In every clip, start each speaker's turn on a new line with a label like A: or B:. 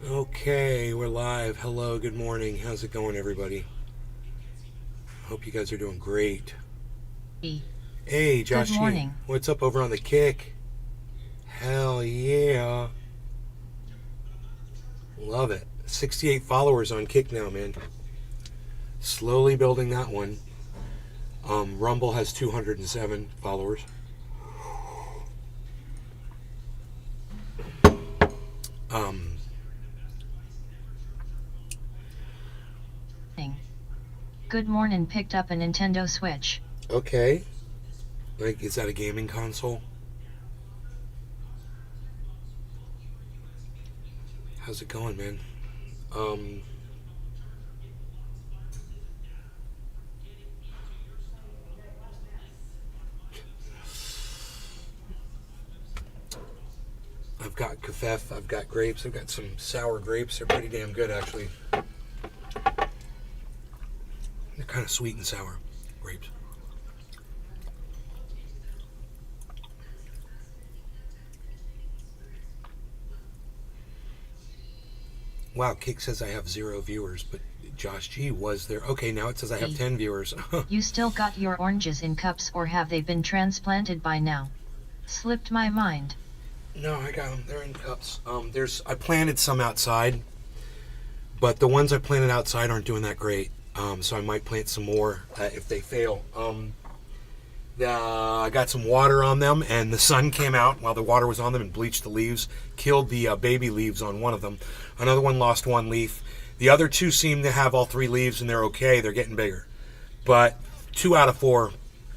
A: Okay, we're live. Hello, good morning. How's it going, everybody? Hope you guys are doing great. Hey, Josh.
B: Good morning.
A: What's up over on the Kick? Hell yeah. Love it. 68 followers on Kick now, man. Slowly building that one. Rumble has 207 followers.
B: Good morning. Picked up a Nintendo Switch.
A: Okay. Like, is that a gaming console? How's it going, man? I've got kafef, I've got grapes, I've got some sour grapes. They're pretty damn good, actually. They're kind of sweet and sour grapes. Wow, Kick says I have 0 viewers, but Josh G was there. Okay, now it says I have 10 viewers.
B: You still got your oranges in cups, or have they been transplanted by now? Slipped my mind.
A: No, I got them. They're in cups. I planted some outside, but the ones I planted outside aren't doing that great. So I might plant some more if they fail. I got some water on them, and the sun came out while the water was on them and bleached the leaves, killed the baby leaves on one of them. Another one lost 1 leaf. The other 2 seem to have all 3 leaves, and they're okay. They're getting bigger. But 2 out of 4,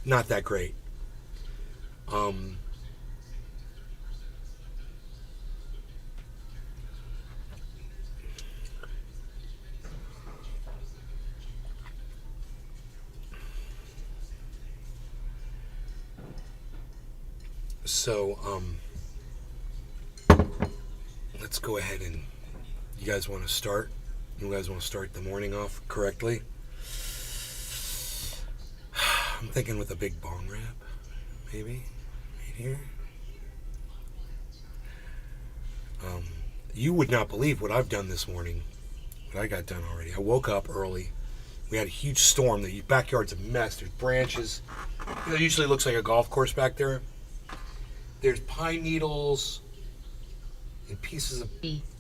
A: not that great. So, let's go ahead and you guys want to start? You guys want to start the morning off correctly? I'm thinking with a big bong rip, maybe, right here. You would not believe what I've done this morning, what I got done already. I woke up early. We had a huge storm. The backyard's a mess. There's branches. It usually looks like a golf course back there. There's pine needles and pieces of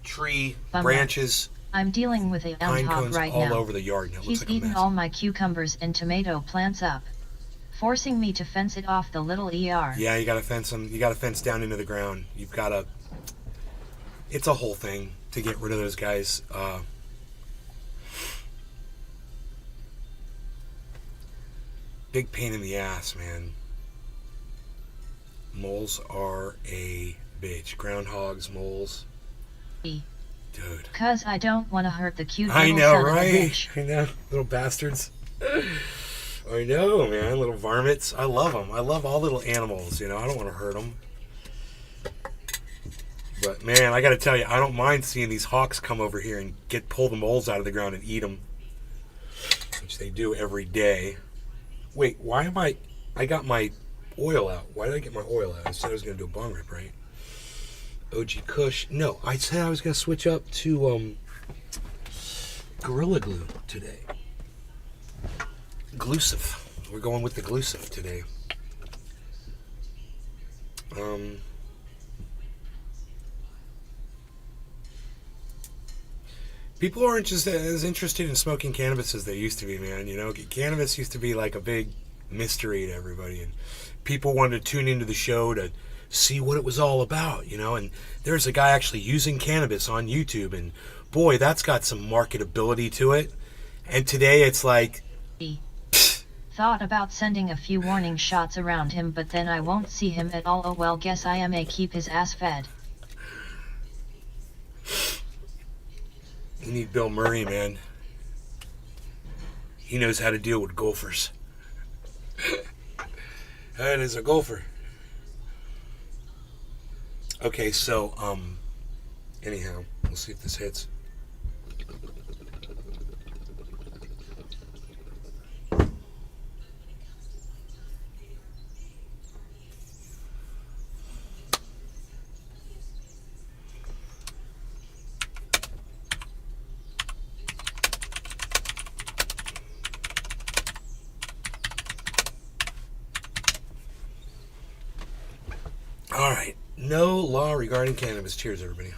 A: tree, branches.
B: I'm dealing with a groundhog right
A: all
B: now.
A: over the yard, and it
B: He's
A: looks like a
B: eaten
A: mess.
B: all my cucumbers and tomato plants up, forcing me to fence it off the little ER.
A: Yeah, you gotta fence them. You gotta fence down into the ground. You've gotta. It's a whole thing to get rid of those guys. Big pain in the ass, man. Moles are a bitch. Groundhogs, moles. Dude.
B: Cause I don't want to hurt the cute
A: I
B: little
A: know,
B: son of a
A: right?
B: bitch.
A: I know. Little bastards. I know, man. Little varmints. I love them. I love all little animals, you know. I don't want to hurt them. But, man, I got to tell you, I don't mind seeing these hawks come over here and pull the moles out of the ground and eat them. Which they do every day. Wait, why am I got my oil out. Why did I get my oil out? I said I was going to do a bong rip, right? OG Kush. No, I said I was going to switch up to Gorilla Glue today. Glucive. We're going with the Glucive today. People aren't just as interested in smoking cannabis as they used to be, man. You know, cannabis used to be like a big mystery to everybody, and people wanted to tune into the show to see what it was all about, you know. And there's a guy actually using cannabis on YouTube, and boy, that's got some marketability to it. And today it's like,
B: thought about sending a few warning shots around him, but then I won't see him at all. Oh well, guess I may keep his ass fed.
A: You need Bill Murray, man. He knows how to deal with golfers. That is a golfer. Okay, so, anyhow, we'll see if this hits. All right. No law regarding cannabis. Cheers, everybody.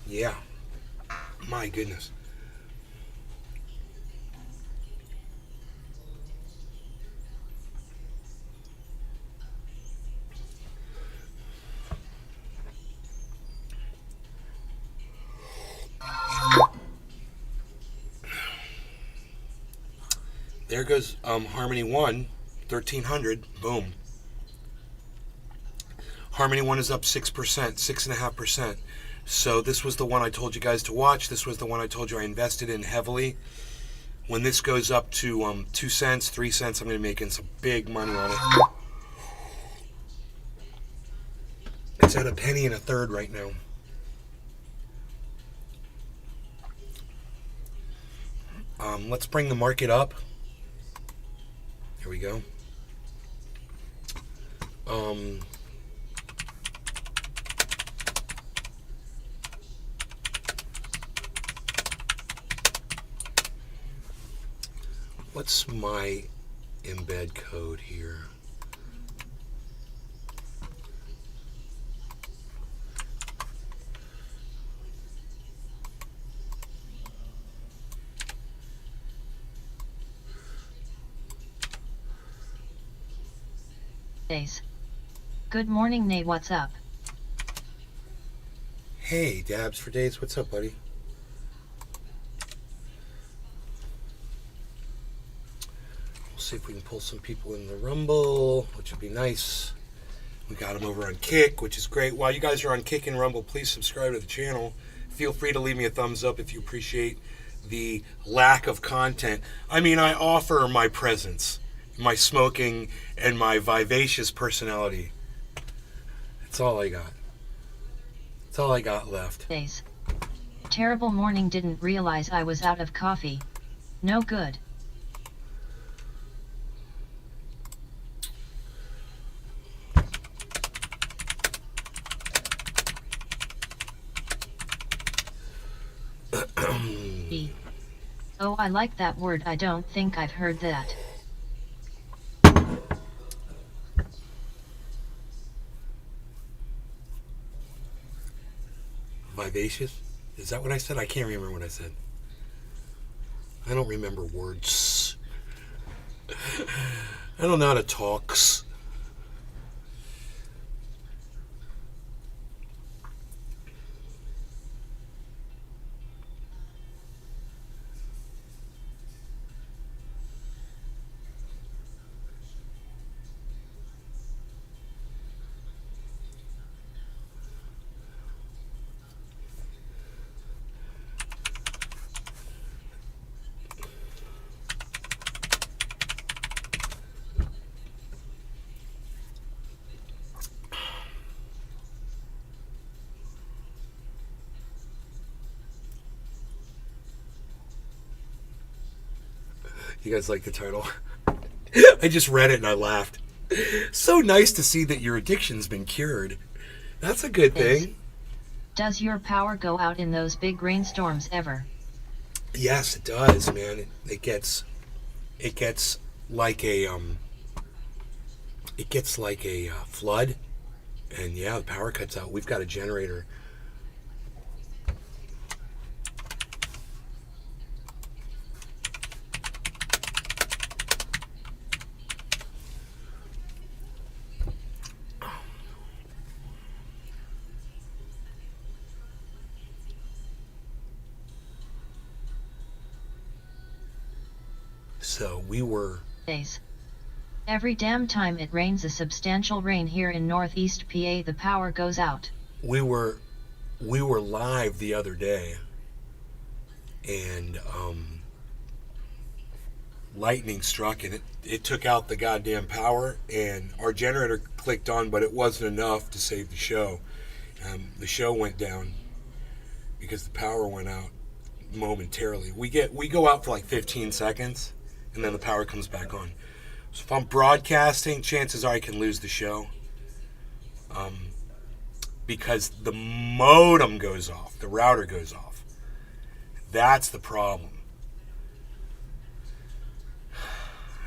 A: Yeah. My goodness. There goes Harmony 1, 1300. Boom. Harmony 1 is up 6%, 6.5%. So this was the one I told you guys to watch. This was the one I told you I invested in heavily. When this goes up to 2 cents, 3 cents, I'm going to be making some big money on it. It's at $0.0133 right now. Let's bring the market up. Here we go. What's my embed code here?
B: Days. Good morning, Nate. What's up?
A: Hey, Dabs for Days. What's up, buddy? We'll see if we can pull some people in the Rumble, which would be nice. We got them over on Kick, which is great. While you guys are on Kick and Rumble, please subscribe to the channel. Feel free to leave me a thumbs up if you appreciate the lack of content. I mean, I offer my presence, my smoking, and my vivacious personality. That's all I got. That's all I got left.
B: Days. Terrible morning. Didn't realize I was out of coffee. No good. Oh, I like that word. I don't think I've heard that.
A: Vivacious? Is that what I said? I can't remember what I said. I don't remember words. I don't know how to talks. You guys like the title? I just read it and I laughed. So nice to see that your addiction's been cured. That's a good thing.
B: Does your power go out in those big rainstorms ever?
A: Yes, it does, man. It gets like a flood, and yeah, the power cuts out. We've got a generator. So we were
B: Days. Every damn time it rains a substantial rain here in Northeast PA, the power goes out.
A: we were live the other day, and lightning struck, and it took out the goddamn power, and our generator clicked on, but it wasn't enough to save the show. The show went down because the power went out momentarily. We go out for like 15 seconds, and then the power comes back on. So if I'm broadcasting, chances are I can lose the show, because the modem goes off, the router goes off. That's the problem.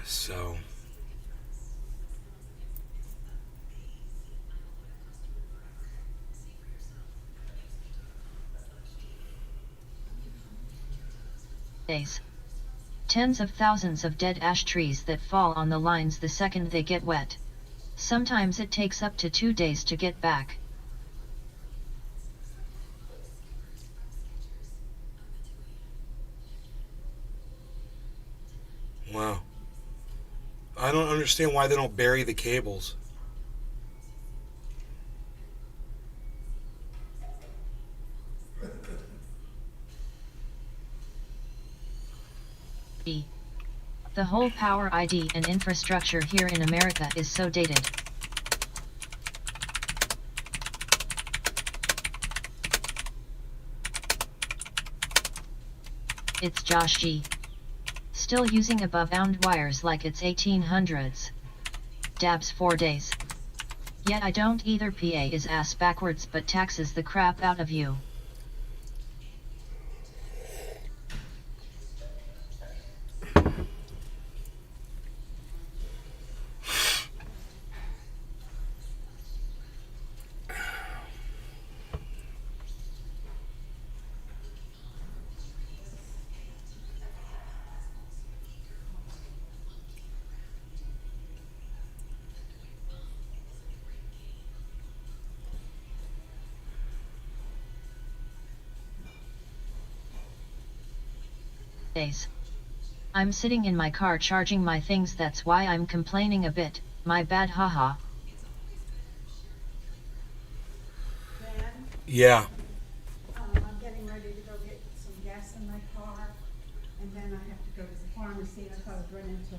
A: So
B: Days. Tens of thousands of dead ash trees that fall on the lines the second they get wet. Sometimes it takes up to 2 days to get back.
A: wow. I don't understand why they don't bury the cables.
B: B. The whole power ID and infrastructure here in America is so dated. It's Josh G. Still using above-ground wires like it's 1800s. Dabs 4 days. Yet I don't either. PA is ass backwards but taxes the crap out of you. Days. I'm sitting in my car charging my things, that's why I'm complaining a bit, my bad, haha.
C: Dad,
A: Yeah.
C: I'm getting ready to go get some gas in my car, and then I have to go to the pharmacy. I thought I'd run into,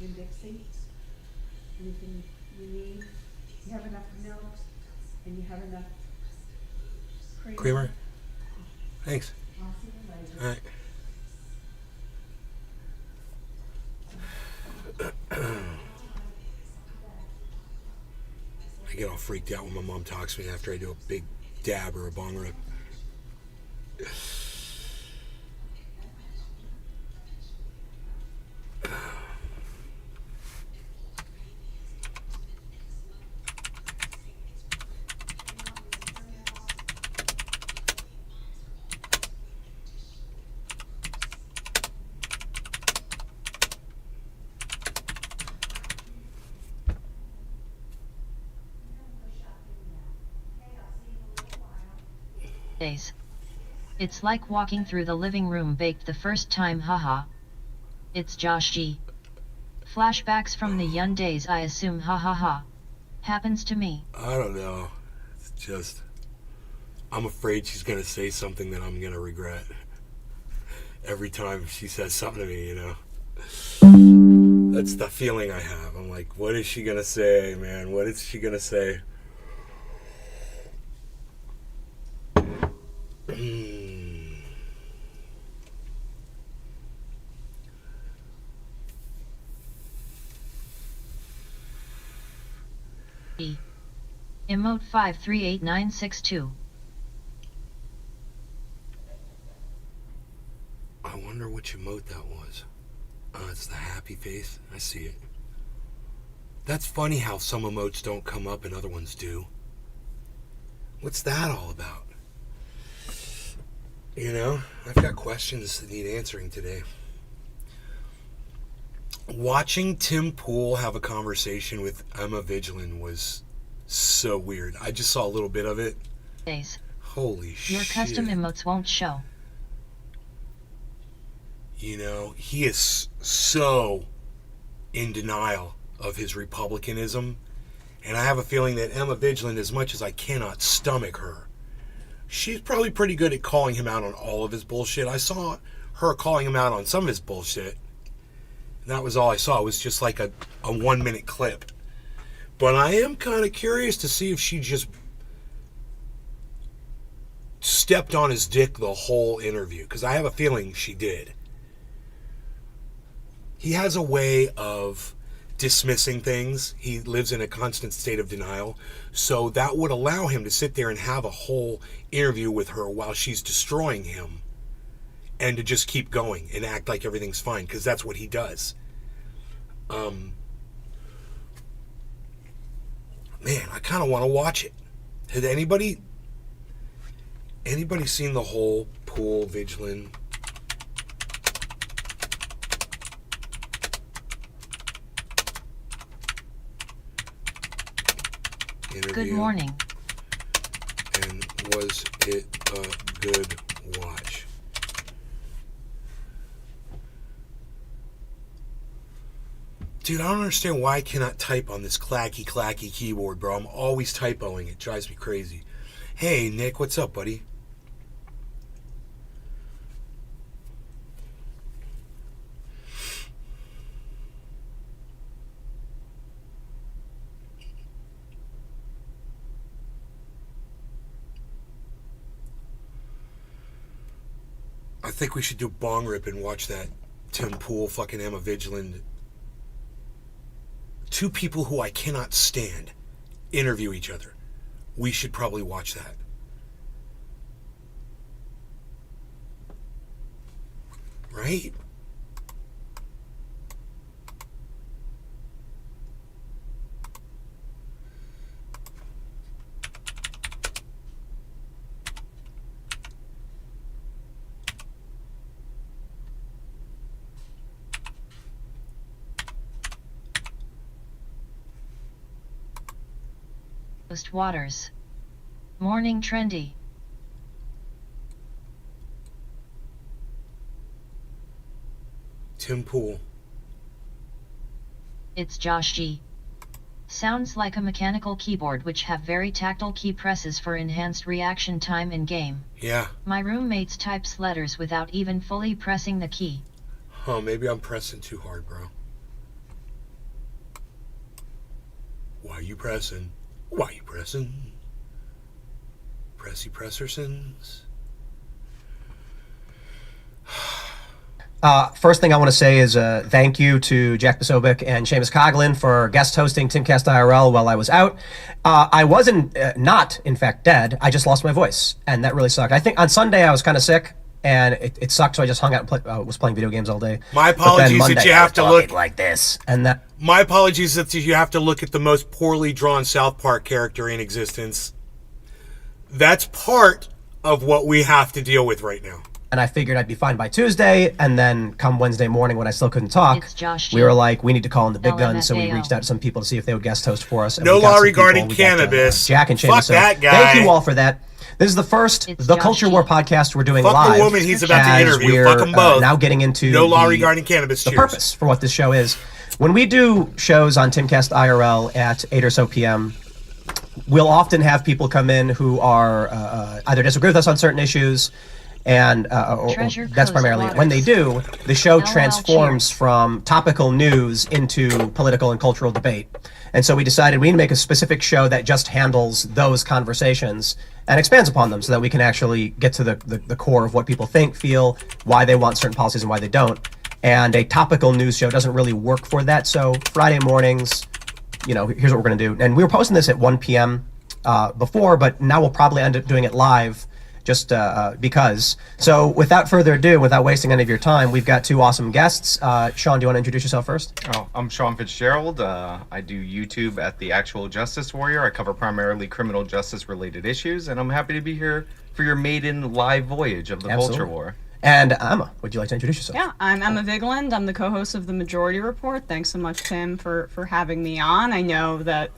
C: Winn-Dixie. Anything you need? You have enough milk, and you have enough creamer?
A: Creamer? Thanks.
C: I'll see you later.
A: All right. I get all freaked out when my mom talks to me after I do a big dab or a bong rip.
B: Days. It's like walking through the living room baked the first time, haha. It's Josh G. Flashbacks from the young days, I assume, ha ha ha. Happens to me.
A: I don't know. It's just, I'm afraid she's going to say something that I'm going to regret. Every time she says something to me, you know. That's the feeling I have. I'm like, what is she going to say, man? What is she going to say?
B: Emote 538962.
A: I wonder which emote that was. It's the happy face. I see it. That's funny how some emotes don't come up and other ones do. What's that all about? You know, I've got questions that need answering today. Watching Tim Pool have a conversation with Emma Vigilant was so weird. I just saw a little bit of it.
B: Days.
A: Holy shit.
B: Your custom emotes won't show.
A: You know, he is so in denial of his republicanism. And I have a feeling that Emma Vigilant, as much as I cannot stomach her, she's probably pretty good at calling him out on all of his bullshit. I saw her calling him out on some of his bullshit. And that was all I saw. It was just like a 1 minute clip. But I am kind of curious to see if she just stepped on his dick the whole interview. Because I have a feeling she did. He has a way of dismissing things. He lives in a constant state of denial. So that would allow him to sit there and have a whole interview with her while she's destroying him. And to just keep going and act like everything's fine. Because that's what he does. Man, I kind of want to watch it. Had anybody seen the whole Pool Vigilant interview?
B: Good morning.
A: And was it a good watch? Dude, I don't understand why I cannot type on this clacky keyboard, bro. I'm always typoing. It drives me crazy. Hey, Nick, what's up, buddy? I think we should do bong rip and watch that Tim Pool, fucking Emma Vigilant. Two people who I cannot stand interview each other. We should probably watch that. Right?
B: Post Waters. Morning trendy.
A: Tim Pool.
B: It's Josh G. Sounds like a mechanical keyboard which have very tactile key presses for enhanced reaction time in game.
A: Yeah.
B: My roommates types letters without even fully pressing the key.
A: Oh, maybe I'm pressing too hard, bro. Why you pressing? Why you pressing? Pressy Pressersons.
D: First thing I want to say is thank you to Jack Posobiec and Seamus Coughlin for guest hosting Timcast IRL while I was out. I wasn't not, in fact, dead. I just lost my voice, and that really sucked. I think on Sunday I was kind of sick, and it sucked, so I just hung out and was playing video games all day.
A: My apologies
D: Monday,
A: that you have to look
D: like this, and that.
A: My apologies that you have to look at the most poorly drawn South Park character in existence. That's part of what we have to deal with right now.
D: And I figured I'd be fine by Tuesday, and then come Wednesday morning when I still couldn't talk,
B: It's Josh
D: we
B: G.
D: were like, we need to call in the big guns, so we
B: LMFAO.
D: reached out to some people to see if they would guest host for us. And
A: No
D: we got
A: law
D: some
A: regarding
D: people. We got,
A: cannabis.
D: Jack and Seamus.
A: Fuck
D: So
A: that guy.
D: Thank you all for that. This is the first
B: It's
D: The
B: Josh
D: Culture
B: G.
D: War podcast we're doing
A: Fuck
D: live.
A: the woman he's about to
D: as
A: interview.
D: we're,
A: Fuck them both.
D: now getting into
A: No law
D: the-
A: regarding cannabis.
D: the
A: Cheers.
D: purpose for what this show is. When we do shows on Timcast IRL at 8 or so p.m., we'll often have people come in who are either disagree with us on certain issues, and or
B: Treasure
D: that's
B: Coast
D: primarily
B: Waters.
D: when they do, the show
B: LOL,
D: transforms
B: cheers.
D: from topical news into political and cultural debate. And so we decided we need to make a specific show that just handles those conversations and expands upon them so that we can actually get to the core of what people think, feel, why they want certain policies and why they don't. And a topical news show doesn't really work for that. So Friday mornings, here's what we're going to do. And we were posting this at 1 p.m. Before, but now we'll probably end up doing it live just because. So without further ado, without wasting any of your time, we've got two awesome guests. Sean, do you want to introduce yourself first?
E: Oh, I'm Sean Fitzgerald. I do YouTube at The Actual Justice Warrior. I cover primarily criminal justice related issues, and I'm happy to be here for your maiden live voyage of the
D: Absolutely.
E: Culture War.
D: And Emma, would you like to introduce yourself?
F: Yeah, I'm Emma Vigeland. I'm the co-host of the Majority Report. Thanks so much, Tim, for having me on. I know that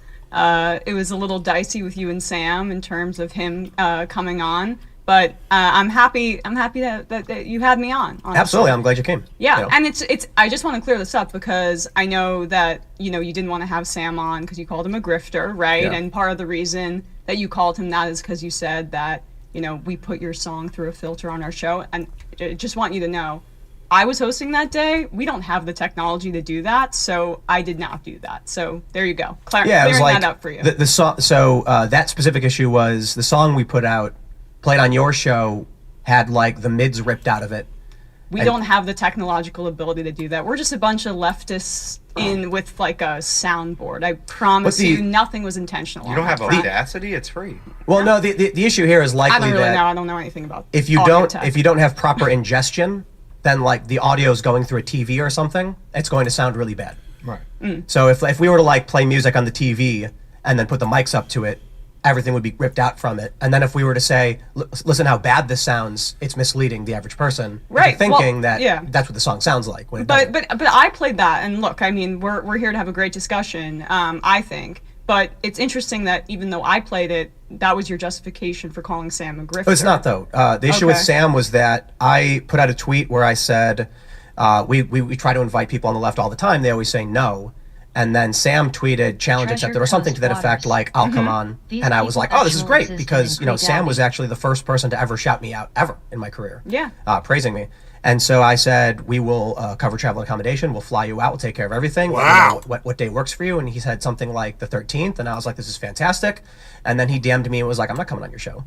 F: it was a little dicey with you and Sam in terms of him coming on, but I'm happy that you had me on. Honestly.
D: Absolutely, I'm glad you came.
F: Yeah, and it's. I just want to clear this up because I know that you didn't want to have Sam on because you called him a grifter, right?
D: Yeah.
F: And part of the reason that you called him that is because you said that we put your song through a filter on our show, and I just want you to know, I was hosting that day. We don't have the technology to do that, so I did not do that. So there you go,
D: Yeah, it was
F: clearing
D: like
F: that up for you.
D: the song. So that specific issue was the song we put out, played on your show, had like the mids ripped out of it.
F: We don't have the technological ability to do that. We're just a bunch of leftists with like a soundboard. I promise you, nothing was intentional.
E: You don't have
F: on that front.
E: Audacity? It's free.
D: Well, no, the issue here is likely
F: I don't really
D: that
F: know. I don't know anything about
D: if you
F: audio
D: don't
F: tech.
D: if you don't have proper ingestion, then like the audio is going through a TV or something, it's going to sound really bad.
E: Right.
D: So if we were to like play music on the TV and then put the mics up to it, everything would be ripped out from it. And then if we were to say, listen how bad this sounds, it's misleading the average person
F: Right,
D: into thinking
F: well,
D: that
F: yeah.
D: that's what the song sounds like when it
F: But
D: doesn't.
F: but I played that, and look, I mean, we're here to have a great discussion. I think, but it's interesting that even though I played it, that was your justification for calling Sam a grifter.
D: Oh, it's not though. The issue with
F: Okay.
D: Sam was that I put out a tweet where I said we try to invite people on the left all the time. They always say no. And then Sam tweeted challenge
B: Treasure
D: accepted or something to that
B: Coast
D: effect,
B: Waters.
D: like I'll
F: Mm-hmm.
D: come on.
B: These
D: And I was
B: people
D: like, oh, this is
B: actual
D: great
B: existed
D: because
B: in
D: Sam was
B: Creek
D: actually the first person to ever shout me out ever in my career.
F: Yeah.
D: Praising me. And so I said, we will cover travel and accommodation. We'll fly you out. We'll take care of everything. Let me
A: Wow.
D: know what day works for you. And he said something like the 13th. And I was like, this is fantastic. And then he DM'd me and was like, I'm not coming on your show.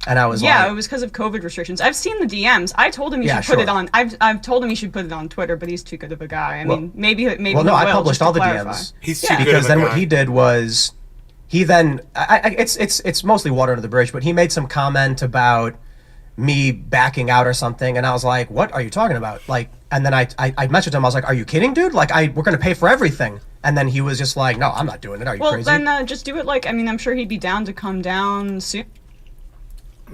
D: And I was
F: Yeah,
D: like,
F: it was because of COVID restrictions. I've seen the DMs. I told him he
D: Yeah,
F: should put it
D: sure.
F: on. I've told him he should put it on Twitter, but he's too good of a guy. I mean, maybe
D: well, no,
F: he
D: I
F: will,
D: published
F: just to
D: all the
F: clarify.
D: DMs.
A: He's
F: Yeah.
A: too good
D: Because
A: of a
D: then
A: guy.
D: what he did was, he then, it's mostly water under the bridge, but he made some comment about me backing out or something. And I was like, what are you talking about? Like, and then I messaged him. I was like, are you kidding, dude? Like, we're going to pay for everything. And then he was just like, no, I'm not doing it. Are you
F: Well,
D: crazy?
F: then just do it. Like, I mean, I'm sure he'd be down to come down soon.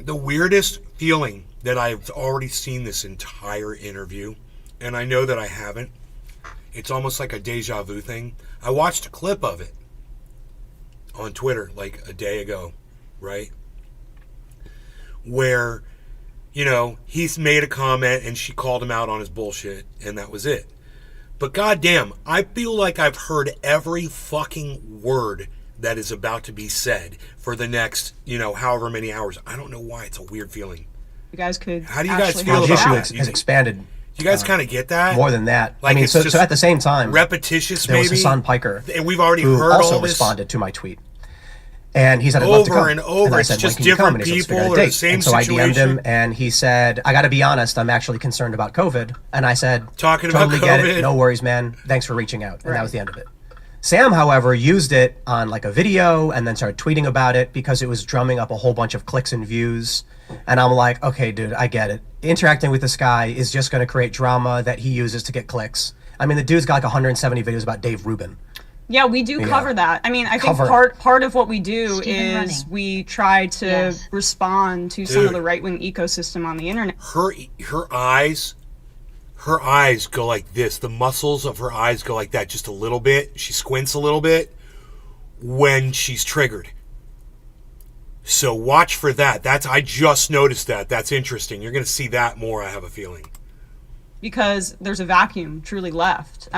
A: The weirdest feeling that I've already seen this entire interview, and I know that I haven't, it's almost like a deja vu thing. I watched a clip of it on Twitter like a day ago, right? Where, he's made a comment and she called him out on his bullshit, and that was it. But goddamn, I feel like I've heard every fucking word that is about to be said for the next, however many hours. I don't know why. It's a weird feeling.
F: You guys could.
A: How do you guys
F: actually
A: feel
F: have
D: the
A: about
F: that.
D: issue
A: that?
D: has
A: You think-
D: expanded
A: You guys kind of get that?
D: more than that.
A: Like,
D: I mean,
A: it's
D: so
A: just
D: at the same time,
A: repetitious,
D: there was
A: maybe?
D: Hassan Piker,
A: And we've already
D: who
A: heard
D: also
A: all this
D: responded to my tweet. And he said, I'd love to
A: over
D: come.
A: and over.
D: I
A: It's
D: said,
A: just
D: when can you come?
A: different
D: And he said,
A: people
D: "Let's figure out a
A: or the
D: date."
A: same
D: And so I DM'd
A: situation.
D: him, and he said, I got to be honest, I'm actually concerned about COVID. And I said,
A: Talking about
D: totally get
A: COVID.
D: it. No worries, man. Thanks for reaching out. And that
F: Right.
D: was the end of it. Sam, however, used it on like a video and then started tweeting about it because it was drumming up a whole bunch of clicks and views. And I'm like, okay, dude, I get it. Interacting with this guy is just going to create drama that he uses to get clicks. I mean, the dude's got like 170 videos about Dave Rubin.
F: Yeah, we do
D: Yeah.
F: cover that. I mean, I think
D: Cover.
F: part of what we do
B: Steven
F: is
B: Running.
F: we try to
B: Yes.
F: respond to some of
A: Dude.
F: the right wing ecosystem on the internet.
A: her eyes go like this. The muscles of her eyes go like that just a little bit. She squints a little bit when she's triggered. So watch for that. I just noticed that. That's interesting. You're going to see that more, I have a feeling.
F: Because there's a vacuum truly left.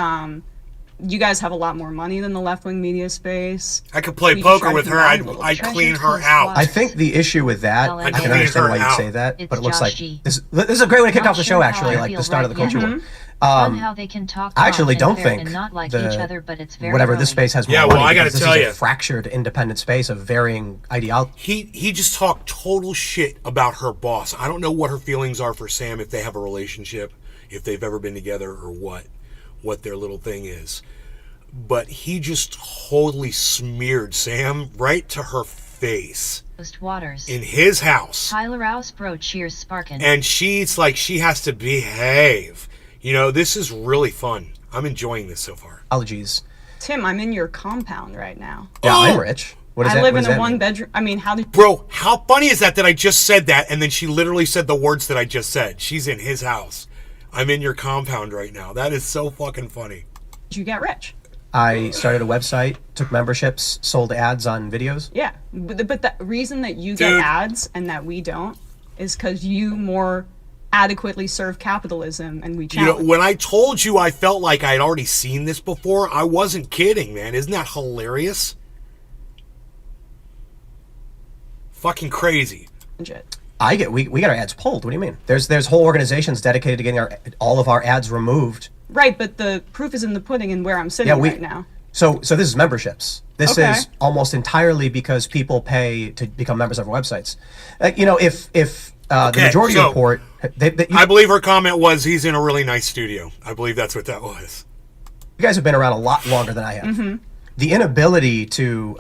F: You guys have a lot more money than the left-wing media space.
A: I could play
F: We
A: poker
F: try
A: with
F: to
A: her.
F: combine
A: I'd,
F: a little
A: I'd
F: bit.
A: clean her
B: Treasure
A: out.
B: Coast
D: I think the issue with that,
B: I'd
D: I can
B: clean
D: understand
A: her
D: why you
A: out.
D: say that,
B: It's
D: but it looks
B: Josh
D: like
B: G.
D: this is a great way to kick
B: Not
D: off the
B: sure
D: show,
B: how
D: actually,
B: I
D: like
B: feel
D: the start of the
B: right
D: culture
B: yet.
D: war.
B: Fun how they can talk
D: I actually
B: often
D: don't
B: fair
D: think
B: and not like
D: the-
B: each other, but it's very
D: whatever this
B: early.
D: space has more
A: Yeah, well,
D: money
A: I gotta
D: because
A: tell
D: this is
A: ya.
D: a fractured independent space of varying ideology.
A: He just talked total shit about her boss. I don't know what her feelings are for Sam, if they have a relationship, if they've ever been together, or what their little thing is. but he just totally smeared Sam right to her face
B: Ghost Waters.
A: in his house.
B: Tyler Ausbro cheers Sparkin.
A: And she's like, she has to behave. You know, this is really fun. I'm enjoying this so far.
D: Apologies.
F: Tim, I'm in your compound right now.
D: Yeah,
A: Oh!
D: I'm rich. What does
F: I
D: that,
F: live
D: what
F: in
D: does
F: a
D: that
F: one
D: mean?
F: bedroom. I mean, how did
A: Bro, how funny is that I just said that and then she literally said the words that I just said. She's in his house. I'm in your compound right now. That is so fucking funny.
F: you get rich?
D: I started a website, took memberships, sold ads on videos.
F: Yeah, but the reason that you get
A: Dude.
F: ads and that we don't is because you more adequately serve capitalism and we
A: You know,
F: challenge.
A: when I told you I felt like I'd already seen this before, I wasn't kidding, man. Isn't that hilarious? Fucking crazy.
F: it.
D: I get we get our ads pulled. What do you mean? There's whole organizations dedicated to getting all of our ads removed.
F: Right, but the proof is in the pudding and where I'm sitting
D: Yeah, we
F: right now.
D: So this is memberships. This
F: Okay.
D: is almost entirely because people pay to become members of our websites. You know, if the
A: Okay,
D: majority
A: so-
D: report, you
A: I believe her comment was he's in a really nice studio. I believe that's what that was.
D: guys have been around a lot longer than I have.
F: Mm-hmm.
D: The inability to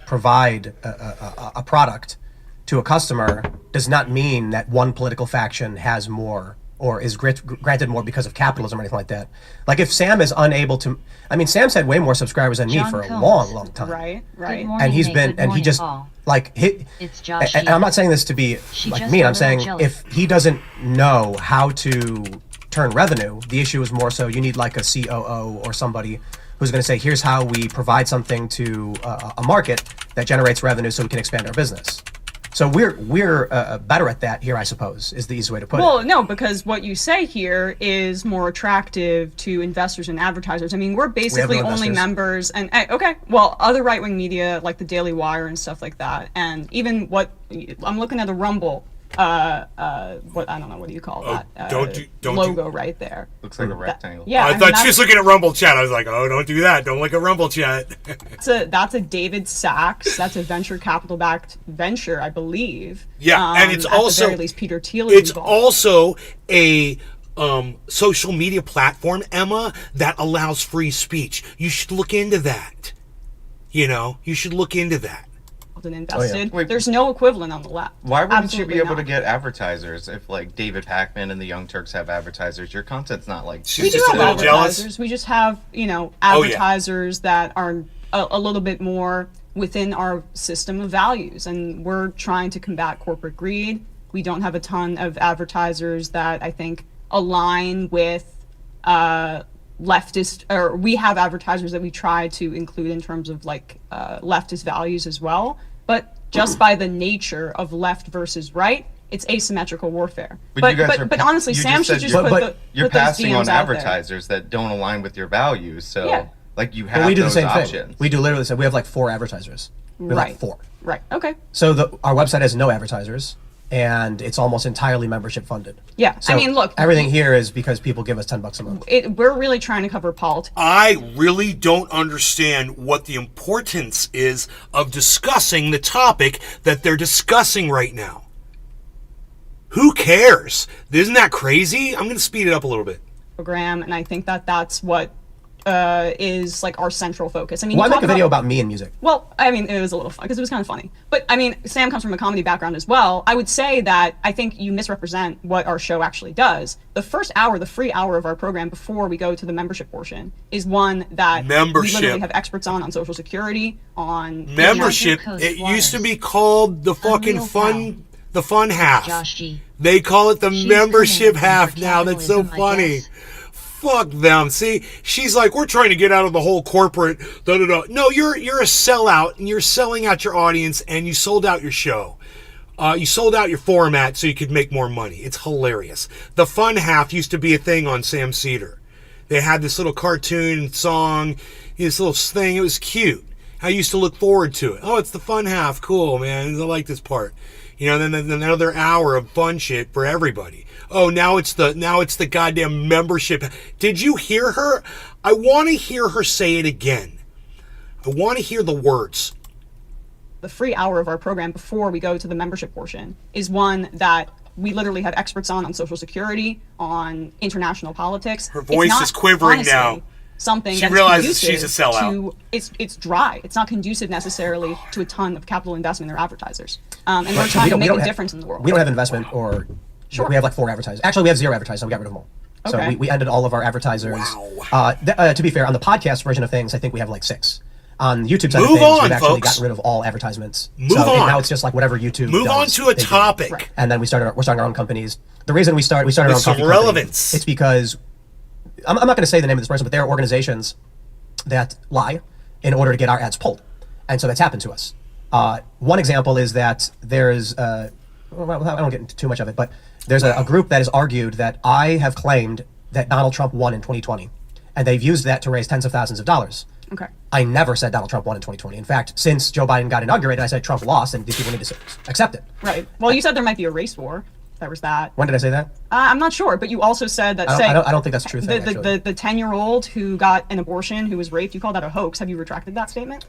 D: provide a product to a customer does not mean that one political faction has more or is granted more because of capitalism or anything like that. Like if Sam is unable to, I mean, Sam's had way more subscribers than me
B: John
D: for a
B: Combs.
D: long time.
F: Right,
B: Good
F: right.
B: morning,
D: And he's
B: Nate.
D: been,
B: Good
D: and he
B: morning,
D: just
B: all.
D: like hit.
B: It's Josh.
D: And I'm not saying this to be
B: She
D: like
B: just
D: mean.
B: a
D: I'm
B: little
D: saying
B: jelly.
D: if he doesn't know how to turn revenue, the issue is more so you need like a COO or somebody who's going to say, here's how we provide something to a market that generates revenue so we can expand our business. So we're better at that here, I suppose, is the easy way to put
F: Well,
D: it.
F: no, because what you say here is more attractive to investors and advertisers. I mean, we're basically
D: no
F: only
D: investors.
F: members, and okay, well, other right-wing media like the Daily Wire and stuff like that, and even what I'm looking at a Rumble, what I don't know, what do you call that?
A: don't you-
F: logo right there.
E: Looks like a rectangle.
F: Yeah,
A: I
F: mean,
A: thought
F: that's-
A: she was looking at Rumble Chat. I was like, oh, don't do that. Don't look at Rumble Chat.
F: that's a David Sachs. That's a venture capital-backed venture, I believe.
A: Yeah, and it's
F: at the
A: also-
F: very least Peter Thiel.
A: It's
F: involved.
A: also a social media platform, Emma, that allows free speech. You should look into that. You know, you should look into that.
F: and invested.
E: Wait.
F: There's no equivalent on the left.
E: Why wouldn't
F: Absolutely
E: you be able
F: not.
E: to get advertisers if like David Pakman and the Young Turks have advertisers? Your content's not like
A: She's
F: We do
A: just a
F: have
A: little jealous.
F: advertisers. We just have,
A: Oh, yeah.
F: advertisers that are a little bit more within our system of values, and we're trying to combat corporate greed. We don't have a ton of advertisers that I think align with leftist, or we have advertisers that we try to include in terms of like leftist values as well. But just by the nature of left versus right, it's asymmetrical warfare.
E: But you guys are
F: but
E: pa-
F: honestly,
E: you
F: Sam
E: just
F: should
E: said
F: just
E: you're-
F: put,
D: But
F: the,
E: you're
F: put those
E: passing
F: DMs
E: on
F: out there.
E: advertisers that don't align with your values. So
F: Yeah.
E: like you have
D: But we do the
E: those
D: same
E: options.
D: thing. We do literally. We have like 4 advertisers. We have
F: Right.
D: like 4.
F: Right. Okay.
D: So our website has no advertisers, and it's almost entirely membership funded.
F: Yeah.
D: So
F: I mean, look,
D: everything here is because people give us $10 a month.
F: we're really trying to cover politics.
A: I really don't understand what the importance is of discussing the topic that they're discussing right now. Who cares? Isn't that crazy? I'm going to speed it up a little bit.
F: Program, and I think that that's what is like our central focus. I mean,
D: Why
F: you
D: make
F: talk
D: a video about me and music?
F: Well, I mean, it was a little fun because it was kind of funny. But I mean, Sam comes from a comedy background as well. I would say that I think you misrepresent what our show actually does. The first hour, the free hour of our program before we go to the membership portion, is one that we
A: Membership.
F: literally have experts on Social Security, on
A: Membership,
B: Coast
A: it used to
B: Waters.
A: be called the fucking
B: Unreal
A: fun, the fun half.
B: Josh G.
A: They call it the
B: She's
A: membership
B: coming
A: half
B: for
A: now. That's so
B: capitalism, I
A: funny.
B: guess.
A: Fuck them. See, she's like, we're trying to get out of the whole corporate. Da da da. No, you're a sellout, and you're selling out your audience, and you sold out your show. You sold out your format so you could make more money. It's hilarious. The fun half used to be a thing on Sam Cedar. They had this little cartoon song, this little thing. It was cute. I used to look forward to it. Oh, it's the fun half. Cool, man. I like this part. You know, then another hour of fun shit for everybody. Oh, now it's the goddamn membership. Did you hear her? I want to hear her say it again. I want to hear the words.
F: the free hour of our program before we go to the membership portion is one that we literally have experts on Social Security, on international politics.
A: Her
F: It's
A: voice
F: not-
A: is quivering
F: honestly,
A: now.
F: something
A: She
F: that's
A: realizes
F: conducive
A: she's a sellout.
F: to it's dry. It's not conducive necessarily to a ton of capital investment in their advertisers. And they're
D: So
F: trying to make a
D: have-
F: difference in the world.
D: We don't have investment, or
F: Sure.
D: we have like 4 advertisers. Actually, we have 0 advertisers. And we got rid of them all. So
F: Okay.
D: we ended all of our advertisers.
A: Wow.
D: To be fair, on the podcast version of things, I think we have like 6. On the YouTube side
A: Move
D: of things,
A: on,
D: we've actually
A: folks.
D: gotten rid of all advertisements.
A: Move
D: so
A: on.
D: now it's just like whatever YouTube
A: Move on
D: does,
A: to a
D: they do.
A: topic.
F: Right.
D: And then we're starting our own companies. The reason we started
A: With
D: our own
A: some
D: coffee company,
A: relevance.
D: it's because I'm not going to say the name of this person, but there are organizations that lie in order to get our ads pulled, and so that's happened to us. One example is that there's well, I don't get into too much of it, but there's a group that has argued that I have claimed that Donald Trump won in 2020, and they've used that to raise tens of thousands of dollars.
F: Okay.
D: I never said Donald Trump won in 2020. In fact, since Joe Biden got inaugurated, I said Trump lost, and these people need to accept it.
F: Right. Well, you said there might be a race war. There was that.
D: When did I say that?
F: I'm not sure, but you also said that
D: I don't think that's a true thing, actually.
F: the 10-year-old who got an abortion, who was raped, you called that a hoax. Have you retracted that statement?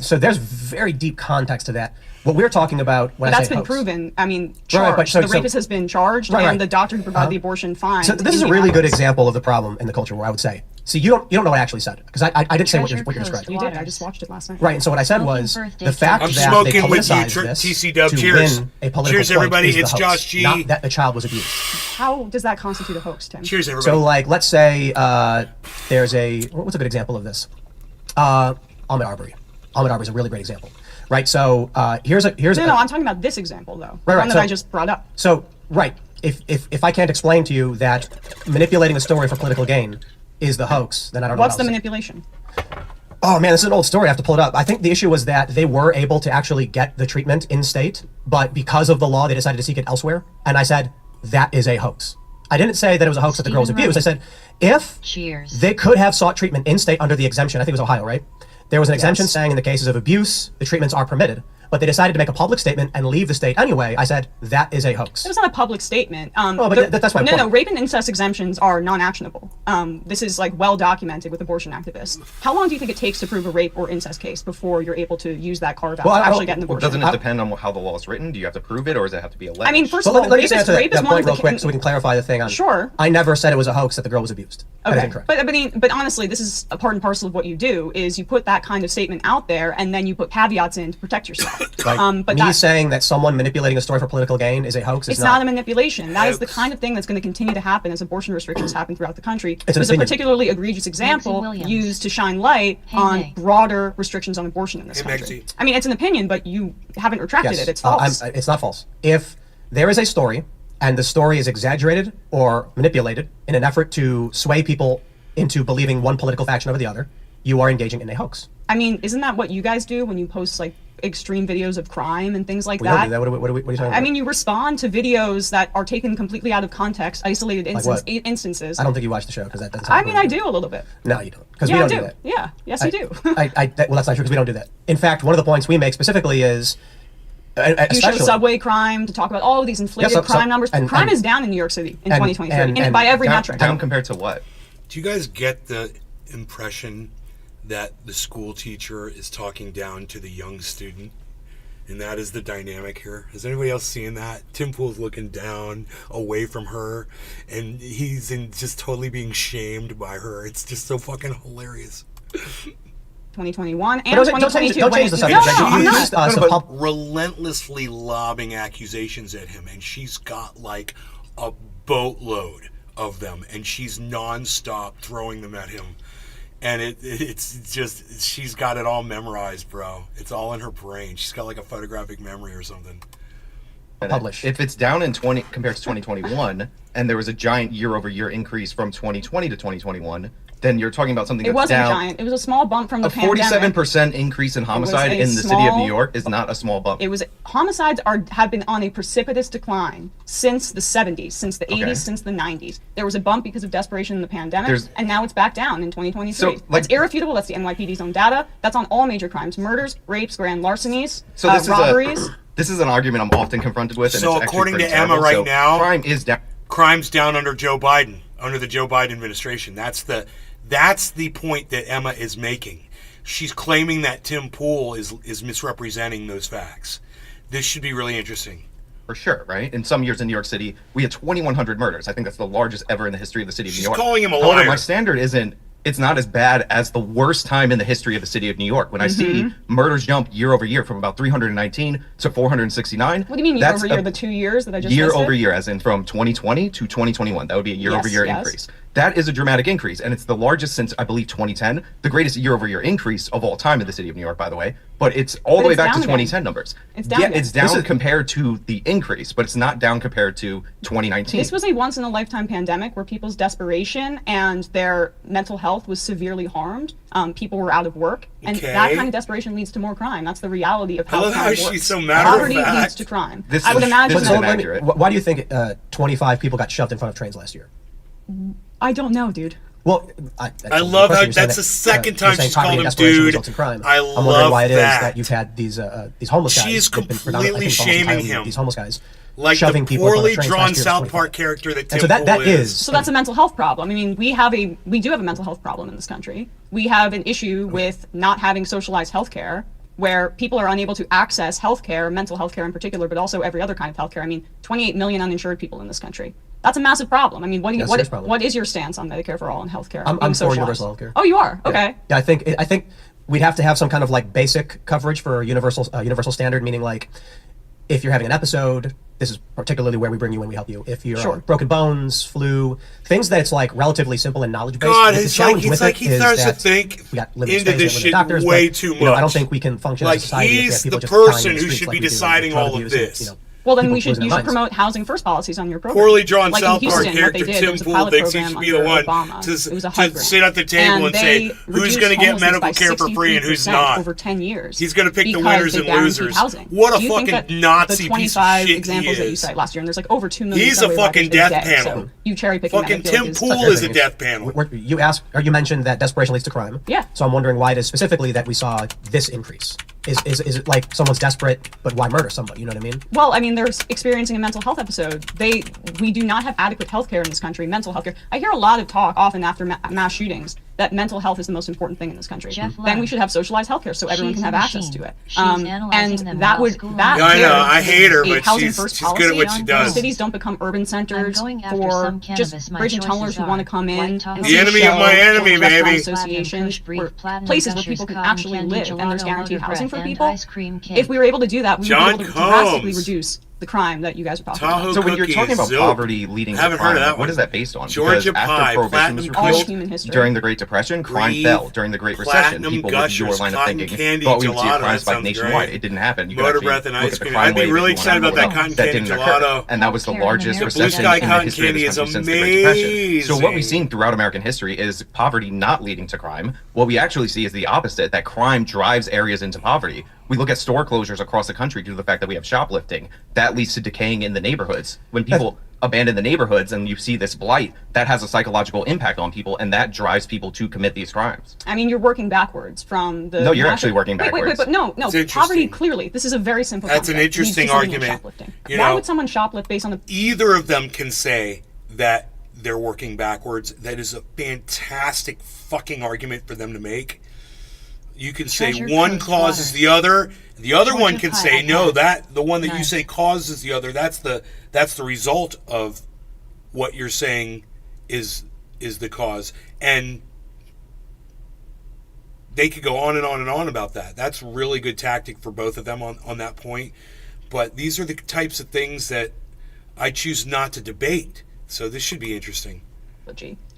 D: So there's very deep context to that. What we're talking about when I
F: That's
D: say
F: been
D: hoax.
F: proven. I mean,
D: Right,
F: charged.
D: but so-
F: the rapist has been charged,
D: Right,
F: and
D: right.
F: the doctor who provided the abortion fined.
D: So this is a
F: in
D: really good
F: Minneapolis.
D: example of the problem in the culture war, I would say. See, you don't know what I actually said, because I didn't say what you're
B: Treasure
D: describing.
F: You did. I
B: Waters.
F: just watched it last night.
D: Right, and so what I said
B: Smoking
D: was
B: birthday
D: the fact
A: I'm
D: that they
A: smoking with you,
D: politicized this
A: TC Dub.
D: to
A: Cheers.
D: win a political
A: Cheers,
D: point
A: everybody.
D: is the
A: It's
D: hoax,
A: Josh G.
D: not that the child was abused.
F: How does that constitute a hoax, Tim?
A: Cheers, everybody.
D: So, like, let's say there's what's a good example of this? Ahmaud Arbery. Ahmaud Arbery is a really great example, right? So here's
F: No, I'm talking about this example though. The
D: Right,
F: one that
D: so-
F: I just brought up.
D: So, right, if I can't explain to you that manipulating a story for political gain is the hoax, then I don't know.
F: What's
D: what
F: the
D: else.
F: manipulation?
D: Oh man, this is an old story. I have to pull it up. I think the issue was that they were able to actually get the treatment in state, but because of the law, they decided to seek it elsewhere. And I said that is a hoax. I didn't say that it was a hoax that the girl was
B: Stephen
D: abused. I said if
B: Cheers.
D: they could have sought treatment in state under the exemption. I think it was Ohio, right? There was an exemption
F: Yes.
D: saying in the cases of abuse, the treatments are permitted, but they decided to make a public statement and leave the state anyway. I said that is a hoax.
F: It was not a public statement.
D: but that's my
F: no,
D: point.
F: No, rape and incest exemptions are non-actionable. This is like well documented with abortion activists. How long do you think it takes to prove a rape or incest case before you're able to use that carve out
D: Well,
F: to
D: I don't-
F: actually get an
E: Well,
F: abortion?
E: doesn't it depend on how the law is written? Do you have to prove it, or does it have to be alleged?
F: I mean, first
D: Well,
F: of all,
D: let me
F: rape
D: just answer
F: rape
D: that
F: is one
D: point
F: of the
D: real quick so we can clarify the thing on.
F: Sure.
D: I never said it was a hoax that the girl was abused. That is
F: Okay,
D: incorrect.
F: but honestly, this is a part and parcel of what you do. Is you put that kind of statement out there, and then you put caveats in to protect yourself.
D: Like,
F: but
D: me
F: that,
D: saying that someone manipulating a story for political gain is a hoax.
F: it's not a manipulation. That is the kind of thing that's going to continue to happen as abortion restrictions happen throughout the country.
D: It's an
F: There's a
D: opinion.
F: particularly egregious example
B: Williams.
F: used to shine light
B: Hey,
F: on
B: Meg.
F: broader restrictions on abortion in this
A: Hey,
F: country.
A: Megsy.
F: I mean, it's an opinion, but you haven't retracted
D: Yes.
F: it. It's false.
D: It's not false. If there is a story and the story is exaggerated or manipulated in an effort to sway people into believing one political faction over the other, you are engaging in a hoax.
F: I mean, isn't that what you guys do when you post like extreme videos of crime and things like
D: We
F: that?
D: don't do that. What are you talking about?
F: I mean, you respond to videos that are taken completely out of context, isolated
D: what?
F: instances.
D: I don't think you watch the show because that doesn't.
F: I mean, I do a little bit.
D: No, you don't. Because
F: Yeah,
D: we
F: I
D: don't
F: do.
D: do that.
F: Yeah, yes, you do.
D: well, that's not true because we don't do that. In fact, one of the points we make specifically is,
F: You show
D: especially
F: subway crime to talk about all of these inflated
D: so-
F: crime numbers.
D: and-
F: Crime
D: and-
F: is down in New York City in
D: and-
F: 2023
D: and
F: by every
E: down,
F: metric.
E: down compared to what?
A: Do you guys get the impression that the school teacher is talking down to the young student? And that is the dynamic here. Is anybody else seeing that? Tim Pool's looking down, away from her, and he's just totally being shamed by her. It's just so fucking hilarious.
F: 2021 and
D: But don't change
F: 2022.
D: don't
F: when
D: change the
F: it-
D: subject.
F: No,
D: Jake.
F: no,
D: You
F: I'm
D: used,
F: not.
D: some
E: but-
D: pub-
A: Relentlessly lobbing accusations at him, and she's got like a boatload of them, and she's nonstop throwing them at him. And it's just, she's got it all memorized, bro. It's all in her brain. She's got like a photographic memory or something.
D: publish.
E: If it's down in 20 compared to 2021, and there was a giant year-over-year increase from 2020 to 2021, then you're talking about something
F: It
E: that's
F: wasn't
E: down.
F: giant. It was a small bump from the
E: A
F: pandemic.
E: 47% increase in homicide
F: a
E: in the city of
F: small-
E: New York is not a small bump.
F: It was homicides have been on a precipitous decline since the 70s, since the 80s,
E: Okay.
F: since the 90s. There was a bump because of desperation in the pandemic,
E: There's-
F: and now it's back down in 2023.
E: So, like-
F: That's irrefutable. That's the NYPD's own data. That's on all major crimes: murders, rapes, grand larcenies,
E: So this
F: robberies.
E: this is an argument I'm often confronted with. And
A: So
E: it's actually
A: according
E: pretty
A: to Emma
E: terrible.
A: right
E: So
A: now-
E: crime is down.
A: Crime's down under Joe Biden, under the Joe Biden administration. That's the point that Emma is making. She's claiming that Tim Pool is misrepresenting those facts. This should be really interesting.
E: For sure, right? In some years in New York City, we had 2,100 murders. I think that's the largest ever in the history of the city of
A: She's
E: New York.
A: calling him a
E: However,
A: liar.
E: my standard isn't it's not as bad as the worst time in the history of the city of New York. When I see murders jump year over year from about 319 to 469.
F: What do you mean year over year? The 2 years that I just
E: year
F: listed?
E: over year, as in from 2020 to 2021. That would be a year over year
F: yes.
E: increase. That is a dramatic increase, and it's the largest since, I believe, 2010. The greatest year over year increase of all time in the city of New York, by the way. But it's all the way
F: it's
E: back to
F: down again.
E: 2010 numbers.
F: It's down
E: Yeah,
F: again.
E: it's down compared to the increase, but it's not down compared to 2019.
F: This was a once in a lifetime pandemic where people's desperation and their mental health was severely harmed. People were out of work, and
A: Okay.
F: that kind of desperation leads to more crime. That's the reality of how
A: love
F: crime
A: how
F: works.
A: she's so matter of
F: Poverty
A: fact.
F: leads to crime.
E: This
F: I would
E: is-
F: imagine
E: this is
F: that.
E: inaccurate.
D: Why do you think 25 people got shoved in front of trains last year?
F: I don't know, dude.
D: Well,
A: I love how that's the second time she's called him dude.
D: I
A: I
D: I'm wondering
A: love
D: why it is
A: that.
D: that you've had these homeless guys.
A: She is
D: who've been predominantly-
A: completely
D: I think almost
A: shaming
D: entirely
A: him.
D: These homeless guys,
A: Like
D: shoving
A: the
D: people in front of
A: poorly
D: trains
A: drawn
D: last year is
A: South
D: 25.
A: Park character that Tim
D: And so that
A: Pool
D: is.
F: So that's a mental health problem. I mean, we do have a mental health problem in this country. We have an issue with not having socialized healthcare, where people are unable to access healthcare, mental health care in particular, but also every other kind of healthcare. I mean, 28 million uninsured people in this country. That's a massive problem. I mean,
D: Yes, serious problem.
F: what is your stance on Medicare for all and healthcare?
D: I'm
F: being
D: for
F: socialized?
D: universal healthcare.
F: Oh, you are? Okay.
D: Yeah, I think we'd have to have some kind of like basic coverage for universal standard, meaning like if you're having an episode, this is particularly where we bring you in, we help you. If you're
F: Sure.
D: broken bones, flu, things that's like relatively simple and knowledge based.
A: God,
D: the
A: it's
D: challenge
A: like
D: with
A: he
D: it is
A: starts to
D: that
A: think
D: we got limited
A: into
D: space,
A: this
D: limited
A: shit
D: doctors,
A: way
D: but,
A: too
D: you know, I don't
A: much.
D: think we can function
A: Like,
D: as a society if we
A: he's
D: have people
A: the
D: just dying in
A: person who
D: streets
A: should
D: like
A: be
D: we do,
A: deciding
D: drug
A: all of
D: abuse and,
A: this.
D: you know,
F: Well, then
D: people
F: you should
D: losing their minds.
F: promote housing first policies on your program.
A: Poorly drawn
F: like
A: South
F: in
A: Park
F: Houston, what they
A: character
F: did, there
A: Tim
F: was a
A: Pool
F: pilot
A: thinks he
F: program
A: should be the
F: under
A: one
F: Obama.
A: to
F: It was a HUD grant.
A: sit at the table and say
F: they
A: who's
F: reduced
A: going to get
F: homelessness
A: medical
F: by
A: care for free and who's
F: 63%
A: not.
F: over 10 years.
A: He's gonna pick the
F: because
A: winners
F: they
A: and
F: guaranteed
A: losers.
F: housing.
A: What a
F: Do you think
A: fucking
F: that
A: Nazi
F: the
A: piece of
F: 25
A: shit he
F: examples that you
A: is.
F: cite last year, and there's like over 2 million.
A: He's a
F: subway
A: fucking
F: riders a
A: death
F: day,
A: panel.
F: So you cherry picking
A: Fucking
F: that, I feel
A: Tim
F: like, is
A: Pool
F: such
A: is a
F: a-
A: death panel.
D: You mentioned that desperation leads to crime.
F: Yeah.
D: So I'm wondering why it is specifically that we saw this increase. Is it like someone's desperate, but why murder somebody? You know what I mean?
F: Well, I mean, they're experiencing a mental health episode. We do not have adequate health care in this country, mental health care. I hear a lot of talk, often after mass shootings, that mental health is the most important thing in this country.
B: Jeff
F: Then we
B: Lund.
F: should have socialized health care so everyone
B: She's
F: can
B: a
F: have access
B: machine.
F: to it.
B: She's analyzing them
F: and that
B: while
F: would
B: school
F: that
B: on.
A: Yeah, I know. I
F: is
A: hate her,
F: a
A: but
F: housing
A: she's
F: first
A: good at what
F: policy.
A: she does.
F: Cities don't become urban centers
B: I'm going after
F: for
B: some
F: just
B: cannabis. My
F: bridge and
B: choices
F: tunnelers who
B: are
F: want to come in
B: White
F: and
B: Tahoe.
F: see
A: The enemy of
F: shows,
A: my enemy,
F: restaurant
A: baby.
F: associations,
B: Platinum,
F: where
B: Platinum,
F: places where
B: Gushers,
F: people can
B: cotton
F: actually
B: candy,
F: live and there's
B: gelato,
F: guaranteed
B: loaded
F: housing
B: bread,
F: for
B: and
F: people.
B: ice cream cake.
F: If we were able to do that, we would
A: John
F: be able to drastically
A: Combs.
F: reduce the crime that you guys are talking
A: Tahoe
F: about.
E: So when you're
A: cookies,
E: talking about
A: Zilp.
E: poverty leading to
A: Haven't
E: crime,
A: heard of that
E: what
A: one.
E: is that based on?
A: Georgia
E: because
A: pie,
E: after prohibition was
A: platinum
F: All
E: repealed
F: human history.
E: during the Great Depression, crime
A: Breathe,
E: fell. During the Great Recession,
A: platinum
E: people with
A: gushers,
E: your line of
A: cotton
E: thinking
A: candy,
E: thought we would see
A: gelato,
E: a crime
A: that
E: spike
A: sounds
E: nationwide.
A: great.
E: It didn't happen. You could
A: Motor
E: actually
A: breath and
E: look
A: ice
E: at the
A: cream.
E: crime
A: I'd be
E: wave
A: really
E: if you
A: excited
E: wanna
A: about
E: look
A: that
E: up.
A: cotton
E: That
A: candy
E: didn't occur.
A: gelato.
E: And that was the
B: Healthcare in
E: largest
B: America.
A: Blue
E: recession
A: Sky
E: in the
A: cotton
E: history of
A: candy
E: this
A: is
E: country since the Great Depression. So what we've
A: amazing.
E: seen throughout American history is poverty not leading to crime. What we actually see is the opposite, that crime drives areas into poverty. We look at store closures across the country due to the fact that we have shoplifting. That leads to decaying in the neighborhoods. When people abandon the neighborhoods and you see this blight, that has a psychological impact on people, and that drives people to commit these crimes.
F: I mean, you're working backwards from the.
E: No, you're actually working
F: Wait,
E: backwards.
F: but no.
A: It's
F: Poverty
A: interesting.
F: clearly. This is a very simple.
A: That's an
F: concept.
A: interesting
F: Needs to be
A: argument.
F: shoplifting.
A: You
F: Why
A: know-
F: would someone shoplift based on the?
A: Either of them can say that they're working backwards. That is a fantastic fucking argument for them to make. You can say
B: Treasure
A: one
B: Coast
A: causes
B: water.
A: the other. The other
B: Georgia
A: one can
B: pie
A: say
B: I've
A: no.
B: had.
A: That the one that you
B: Nice.
A: say causes the other. That's the result of what you're saying is the cause. And they could go on and on and on about that. That's really good tactic for both of them on that point. But these are the types of things that I choose not to debate. So this should be interesting.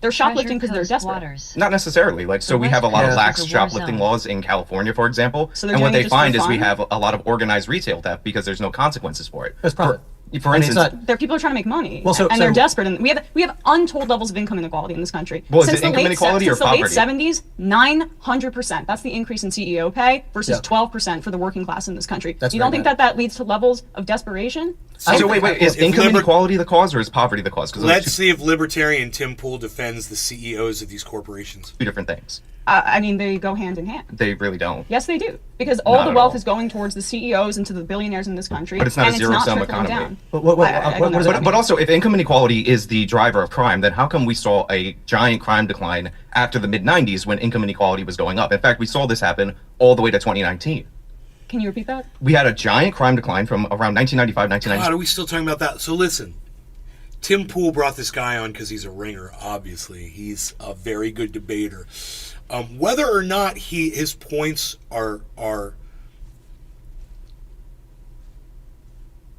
F: They're shoplifting because they're
B: Coast
F: desperate.
B: waters.
E: Not necessarily. Like, so
B: The
E: we have a lot of
B: West
E: lax
B: Coast is a war
E: shoplifting
B: zone.
E: laws in California, for example.
F: So they're
E: And what
F: doing it
E: they
F: just for
E: find is we
F: fun?
E: have a lot of organized retail theft because there's no consequences for it.
D: It's profit.
E: For
D: I mean, it's
E: instance,
D: not-
F: Their people are trying to make money,
D: Well, so-
F: and they're
D: so-
F: desperate. And we have untold levels of income inequality in this country.
E: Well, is
F: since
E: it income inequality or
F: since the late
E: poverty?
F: 70s, 900%. That's the increase in CEO pay versus
D: Yeah.
F: 12% for the working class in this country.
D: That's
F: you don't
D: very
F: think
D: bad.
F: that leads to levels of desperation?
E: so wait, is
A: If
E: income
A: liber-
E: inequality the cause or is poverty the cause? Because those are
A: Let's see if libertarian Tim Pool defends the CEOs of these corporations.
E: two different things.
F: I mean, they go hand in hand.
E: They really don't.
F: Yes, they do. Because all
E: Not
F: the
E: at
F: wealth
E: all.
F: is going towards the CEOs and to the billionaires in this country.
E: But it's not a
F: and
E: zero-sum
F: trickling
E: economy.
F: down.
D: What
F: I don't
D: does
F: know.
D: it mean?
E: But also, if income inequality is the driver of crime, then how come we saw a giant crime decline after the mid-90s when income inequality was going up? In fact, we saw this happen all the way to 2019.
F: Can you repeat that?
E: We had a giant crime decline from around 1995,
A: God,
E: 1996.
A: are we still talking about that? So listen, Tim Pool brought this guy on because he's a ringer. Obviously, he's a very good debater. Whether or not his points are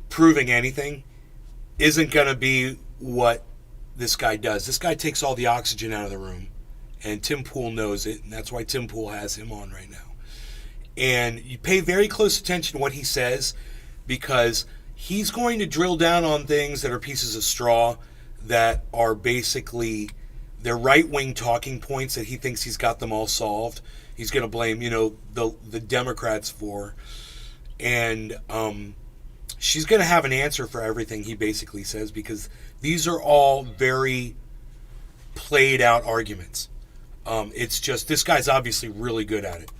A: proving anything isn't going to be what this guy does. This guy takes all the oxygen out of the room, and Tim Pool knows it, and that's why Tim Pool has him on right now. And you pay very close attention to what he says, because he's going to drill down on things that are pieces of straw, that are basically their right-wing talking points that he thinks he's got them all solved. He's going to blame, the Democrats for. And she's going to have an answer for everything he basically says, because these are all very played-out arguments. It's just, this guy's obviously really good at it.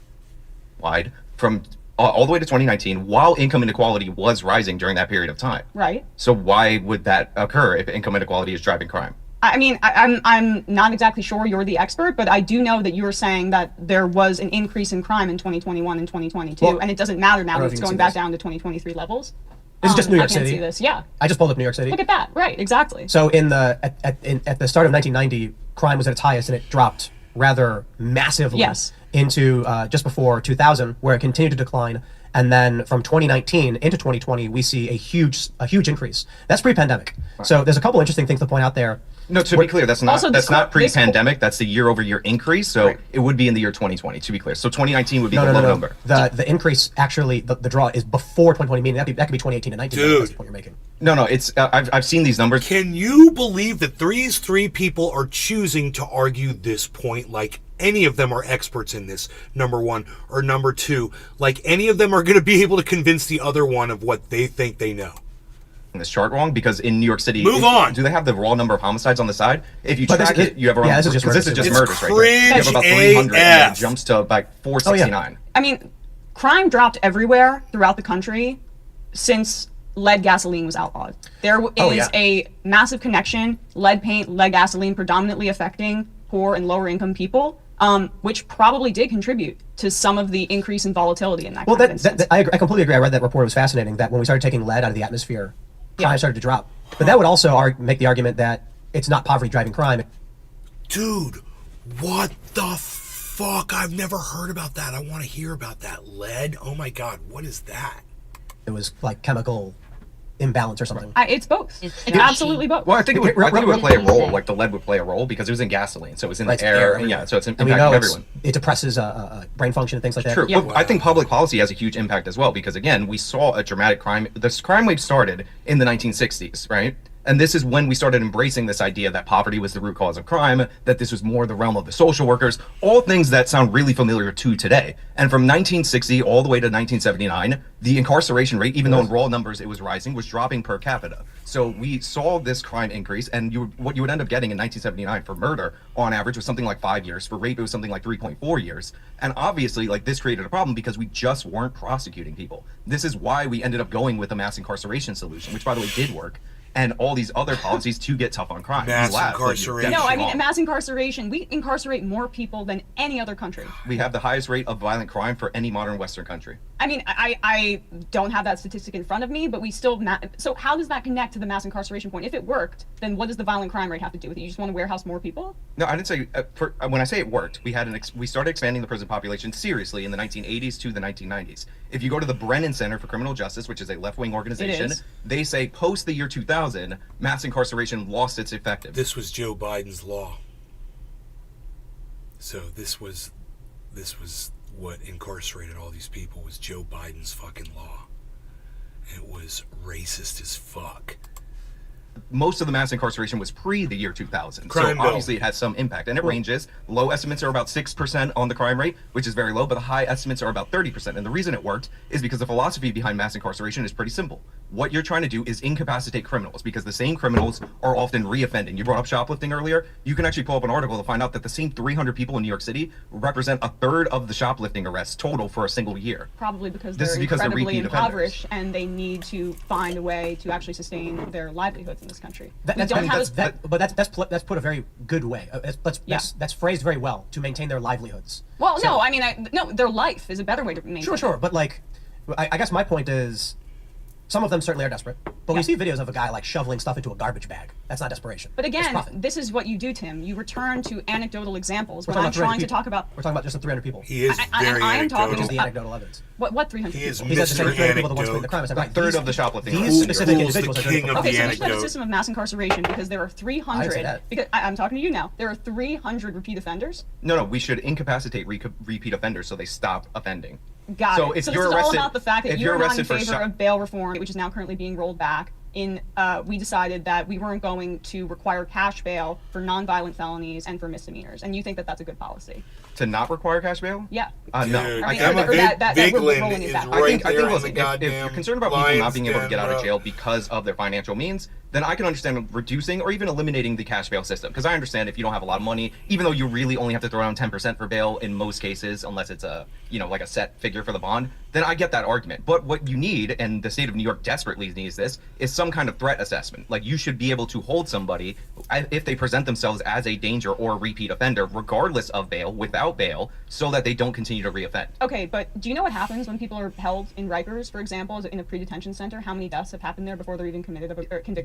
E: Wide from all the way to 2019, while income inequality was rising during that period of time.
F: Right.
E: So why would that occur if income inequality is driving crime?
F: I mean, I'm not exactly sure, you're the expert, but I do know that you were saying that there was an increase in crime in 2021 and 2022,
D: Well,
F: and it doesn't matter now
D: I don't know
F: that
D: if
F: it's
D: you can
F: going
D: see
F: back
D: this.
F: down to 2023 levels.
D: This is just New York
F: I can't
D: City.
F: see this. Yeah.
D: I just pulled up New York City.
F: Look at that. Right. Exactly.
D: So at the start of 1990, crime was at its highest, and it dropped rather massively
F: Yes.
D: into just before 2000, where it continued to decline. And then from 2019 into 2020, we see a huge increase. That's pre-pandemic. So there's a couple interesting things to point out there.
E: No, to be clear, that's not
F: Also, this
E: pre-pandemic. That's the year-over-year increase. So
D: Right.
E: it would be in the year 2020. To be clear, so 2019 would be
D: No,
E: the
D: no,
E: low
D: no, no.
E: number.
D: The increase, actually, the draw is before 2020, meaning that could be 2018 and 19.
A: Dude.
D: That's the point you're making.
E: No, it's I've seen these numbers.
A: Can you believe that these three people are choosing to argue this point like any of them are experts in this, number one, or number two, like any of them are going to be able to convince the other one of what they think they know?
E: This chart wrong, because in New York City,
A: Move on.
E: Do they have the raw number of homicides on the side? If you
D: But
E: track
D: this-
E: it, you have around.
D: yeah, this is just
E: because this is
D: murders.
E: just
A: It's
E: murders, right? There. You have about 300, and then
A: AF.
E: it jumps to like 469.
F: I mean, crime dropped everywhere throughout the country since lead gasoline was outlawed. There is
D: Oh, yeah.
F: a massive connection, lead paint, lead gasoline predominantly affecting poor and lower income people, which probably did contribute to some of the increase in volatility in that
D: Well,
F: kind of instance.
D: I completely agree. I read that report. It was fascinating that when we started taking lead out of the atmosphere, crime
F: Yeah.
D: started to drop. But that would also make the argument that it's not poverty driving crime.
A: Dude, what the fuck? I've never heard about that. I want to hear about that. Lead? Oh my god, what is that?
D: It was like chemical imbalance or something.
F: It's both.
B: It's
F: It's absolutely both.
E: Well, I think it would
D: Real-
E: play a
B: real-
E: role. Like the lead would play a role because it was in gasoline, so it was in
D: Right,
E: the air.
D: air.
E: Yeah, so it's
D: And we
E: impacting
D: know
E: everyone.
D: it depresses brain function and things like that.
E: True.
F: Yeah.
E: But I think public policy has a huge impact as well, because again, we saw a dramatic crime. This crime wave started in the 1960s, right? And this is when we started embracing this idea that poverty was the root cause of crime, that this was more the realm of the social workers, all things that sound really familiar to today. And from 1960 all the way to 1979, the incarceration rate, even though in raw numbers it was rising, was dropping per capita. So we saw this crime increase, and what you would end up getting in 1979 for murder, on average, was something like 5 years. For rape, it was something like 3.4 years. And obviously, like, this created a problem because we just weren't prosecuting people. This is why we ended up going with a mass incarceration solution, which, by the way, did work. And all these other policies to get tough on crime.
A: Mass
E: These labs that you're
A: incarceration.
F: No, I
E: definitely
F: mean,
E: on.
F: mass incarceration, we incarcerate more people than any other country.
E: We have the highest rate of violent crime for any modern Western country.
F: I mean, I don't have that statistic in front of me, but we still, so how does that connect to the mass incarceration point? If it worked, then what does the violent crime rate have to do with it? You just want to warehouse more people?
E: No, I didn't say. When I say it worked, we started expanding the prison population seriously in the 1980s to the 1990s. If you go to the Brennan Center for Criminal Justice, which is a left-wing organization,
F: is.
E: they say post the year 2000, mass incarceration lost its effectiveness.
A: This was Joe Biden's law. So this was what incarcerated all these people, was Joe Biden's fucking law. It was racist as fuck.
E: Most of the mass incarceration was pre the year 2000.
A: Crime
E: so
A: bill.
E: obviously it has some impact, and it ranges. Low estimates are about 6% on the crime rate, which is very low, but the high estimates are about 30%. And the reason it worked is because the philosophy behind mass incarceration is pretty simple. What you're trying to do is incapacitate criminals, because the same criminals are often reoffending. You brought up shoplifting earlier. You can actually pull up an article to find out that the same 300 people in New York City represent a third of the shoplifting arrests total for a single year.
F: Probably because
E: This
F: they're
E: is because they're
F: incredibly
E: repeat offenders.
F: impoverished and they need to find a way to actually sustain their livelihoods in this country.
D: But that's put a very good way. That's phrased very well, to maintain their livelihoods.
F: Well,
D: So-
F: no, I mean, no, their life is a better way to maintain.
D: Sure. But like, I guess my point is, Some of them certainly are desperate, but we see videos of a guy like shoveling stuff into a garbage bag. That's not desperation.
F: But
D: It's
F: again,
D: profit.
F: this is what you do, Tim. You return to anecdotal examples
D: We're
F: when
D: talking
F: I'm
D: about 300
F: trying to
D: people.
F: talk about
D: We're talking about just the 300 people.
A: He is
F: I
A: very
F: am talking
D: Which is
A: anecdotal.
D: the anecdotal evidence.
F: what 300
A: He is
F: people?
D: He said the same
A: Mr.
D: 300 people, the ones putting the
A: Anecdote.
D: crime. I said, right,
E: Third
D: these-
E: of the shoplifting
D: These
E: arrests in New
D: specific
E: York.
A: Fool's the
D: individuals are doing
A: king
D: it
A: of
D: for
F: Okay,
A: the
F: so let's look at the
A: anecdote.
F: system of mass incarceration because there are
D: I didn't say
F: 300.
D: that.
F: Because I'm talking to you now. There are 300 repeat offenders.
E: No, we should incapacitate repeat offenders so they stop offending.
F: Got
E: So
F: it.
E: if
F: So
E: you're
F: this is all
E: arrested-
F: about the fact that
E: if
F: you're
E: you're
F: not in
E: arrested for
F: favor of bail reform, which is now currently being rolled back. We decided that we weren't going to require cash bail for nonviolent felonies and for misdemeanors, and you think that that's a good policy?
E: To not require cash bail?
F: Yeah.
E: No.
A: Dude,
F: I mean,
A: Emma
F: or that we're
A: Bigland
F: rolling it
A: is
F: back.
A: right
E: I
A: there
E: think
A: in
E: listen,
A: the
E: if
A: goddamn
E: you're concerned about people not
A: lion's
E: being able to
A: den,
E: get out of
A: bro.
E: jail because of their financial means, then I can understand reducing or even eliminating the cash bail system. Because I understand if you don't have a lot of money, even though you really only have to throw down 10% for bail in most cases, unless it's a like a set figure for the bond, then I get that argument. But what you need, and the state of New York desperately needs this, is some kind of threat assessment. Like you should be able to hold somebody if they present themselves as a danger or a repeat offender, regardless of bail, without bail, so that they don't continue to reoffend.
F: Okay, but do you know what happens when people are held in Rikers, for example, in a pre-detention center? How many deaths have happened there before they're even convicted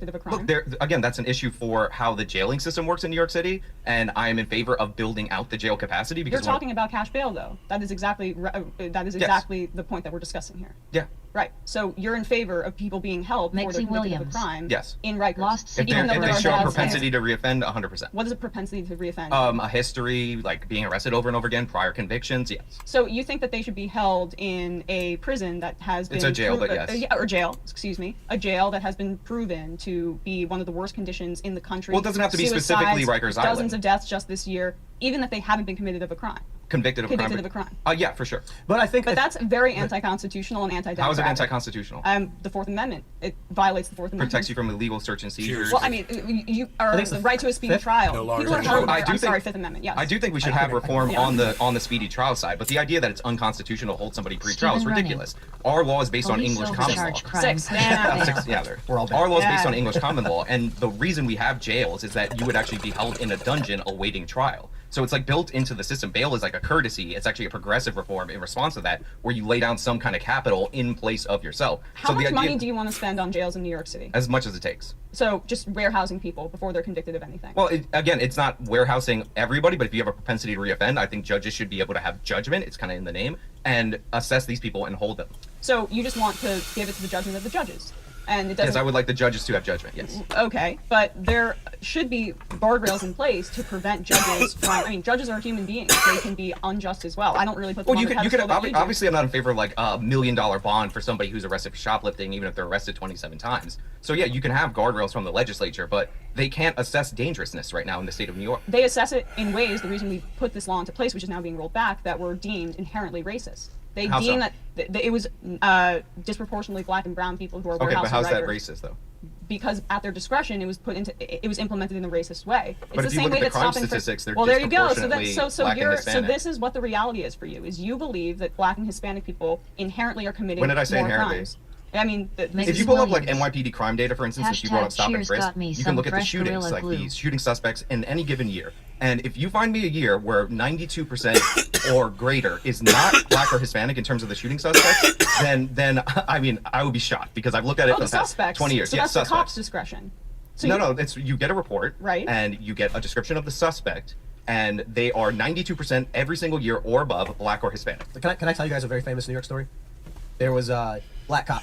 F: of a crime?
E: Look, there again, that's an issue for how the jailing system works in New York City, and I am in favor of building out the jail capacity because
F: You're talking about cash bail, though. That is exactly the point that we're discussing here.
E: yeah.
F: Right. So you're in favor of people being held before they're
B: Mexi
F: convicted
B: Williams.
F: of a crime
E: Yes.
F: in Rikers.
B: Lost
E: If,
B: city
F: Even though
E: if
F: there
E: they
F: are
E: show a
F: bad
E: propensity to reoffend, 100%.
F: What is a propensity to reoffend?
E: A history, like being arrested over and over again, prior convictions, yes.
F: So you think that they should be held in a prison that has been
E: It's a jail, but yes.
F: or jail, excuse me, a jail that has been proven to be one of the worst conditions in the country.
E: Well, it doesn't have to be specifically
F: Suicides,
E: Rikers
F: Dozens
E: Island.
F: of deaths just this year, even if they haven't been convicted of a crime.
E: Convicted of
F: Convicted
E: a
F: of a
E: crime.
F: crime.
E: Yeah, for sure.
D: But I think
F: But that's very anti-constitutional and anti-democratic.
E: How is it anti-constitutional?
F: The Fourth Amendment. It violates the Fourth Amendment.
E: Protects you from illegal search and seizures.
F: Well, I mean, you are
D: think it's
F: the
D: the
F: right to a speedy
D: Fifth?
F: trial.
A: No longer
F: People are
A: than
F: held.
A: true.
E: I do
F: I'm sorry,
E: think-
F: Fifth Amendment. Yes.
E: I do think we should
D: I
E: have
D: agree.
E: reform
F: Yeah.
E: on the speedy trial side, but the idea that it's unconstitutional to hold somebody pre-trial is
B: Stephen Running.
E: ridiculous. Our law is based on
B: Police
E: English common law.
B: overcharge crimes.
F: Six. Yeah.
E: Six, yeah, there.
D: We're all bad.
E: Our law is based
F: Yeah.
E: on English common law, and the reason we have jails is that you would actually be held in a dungeon awaiting trial. So it's like built into the system. Bail is like a courtesy. It's actually a progressive reform in response to that, where you lay down some kind of capital in place of yourself.
F: How
E: so
F: much
E: the
F: money
E: idea,
F: do you want to spend on jails in New York City?
E: as much as it takes.
F: So just warehousing people before they're convicted of anything.
E: Well, again, it's not warehousing everybody, but if you have a propensity to reoffend, I think judges should be able to have judgment. It's kind of in the name, and assess these people and hold them.
F: So you just want to give it to the judgment of the judges, and it doesn't.
E: Yes, I would like the judges to have judgment. Yes.
F: Okay, but there should be guardrails in place to prevent judges from. I mean, judges are human beings; they can be unjust as well. I don't really put them
E: Well,
F: on
E: you
F: the
E: could
F: pedestal that you do.
E: obviously I'm not in favor of like a $1 million bond for somebody who's arrested for shoplifting, even if they're arrested 27 times. So yeah, you can have guardrails from the legislature, but they can't assess dangerousness right now in the state of New York.
F: They assess it in ways. The reason we put this law into place, which is now being rolled back, that were deemed inherently racist. They
E: How
F: deem
E: so?
F: that it was disproportionately black and brown people who are
E: Okay, but
F: warehousing
E: how's that
F: Rikers.
E: racist though?
F: Because at their discretion, it was implemented in a racist way. It's
E: But
F: the
E: if you
F: same
E: look
F: way
E: at the
F: that
E: crime
F: stop and frisk.
E: statistics, they're
F: Well, there you go. So
E: disproportionately black and Hispanic.
F: this is what the reality is for you: is you believe that black and Hispanic people inherently are committing
E: When did I say
F: more
E: inherently?
F: crimes. I mean,
B: Maybe
E: If you pull up like
B: Williams.
E: NYPD crime data, for instance, since you brought up
B: Hashtag
E: stop and
B: Cheers
E: frisk,
B: got me
E: you
B: some
E: can look at the
B: fresh
E: shootings,
B: Gorilla
E: like
B: Glue.
E: these shooting suspects in any given year. And if you find me a year where 92% or greater is not black or Hispanic in terms of the shooting suspects, then I mean I would be shocked because I've looked at it for
F: the
E: the past
F: suspects.
E: 20 years.
F: So
E: Yes,
F: that's the cop's
E: suspects.
F: discretion. So
E: No, it's you get a report,
F: Right.
E: and you get a description of the suspect, and they are 92% every single year or above black or Hispanic.
D: Can I tell you guys a very famous New York story? There was a black cop,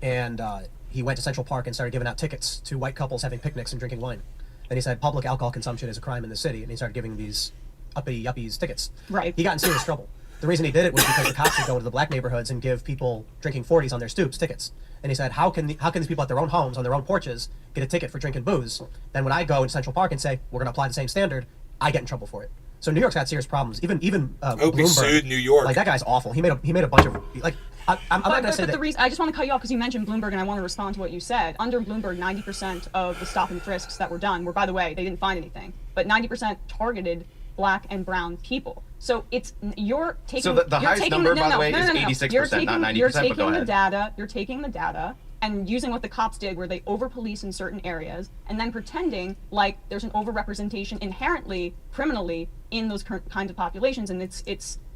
D: and he went to Central Park and started giving out tickets to white couples having picnics and drinking wine. Then he said public alcohol consumption is a crime in the city, and he started giving these uppity yuppies tickets.
F: Right.
D: He got in serious trouble. The reason he did it was because the cops would go into the black neighborhoods and give people drinking 40s on their stoops tickets. And he said, how can these people at their own homes, on their own porches, get a ticket for drinking booze? Then when I go in Central Park and say, we're going to apply the same standard, I get in trouble for it. So New York's got serious problems. Even
A: Opie
D: Bloomberg
A: sued New York.
D: Like, that guy's awful. He made a bunch of, like, I'm not going to say
F: But
D: that.
F: the reason I just want to cut you off because you mentioned Bloomberg, and I want to respond to what you said. Under Bloomberg, 90% of the stop and frisks that were done were, by the way, they didn't find anything, but 90% targeted black and brown people. So you're taking.
E: So the
F: you're
E: highest
F: taking
E: number, by the way,
F: no,
E: is
F: no, no, no.
E: 86%,
F: You're
E: not
F: taking-
E: 90%,
F: You're
E: but
F: taking
E: go
F: the
E: ahead.
F: data. You're taking the data and using what the cops did, where they over-police in certain areas, and then pretending like there's an over-representation inherently, criminally, in those kinds of populations, and it's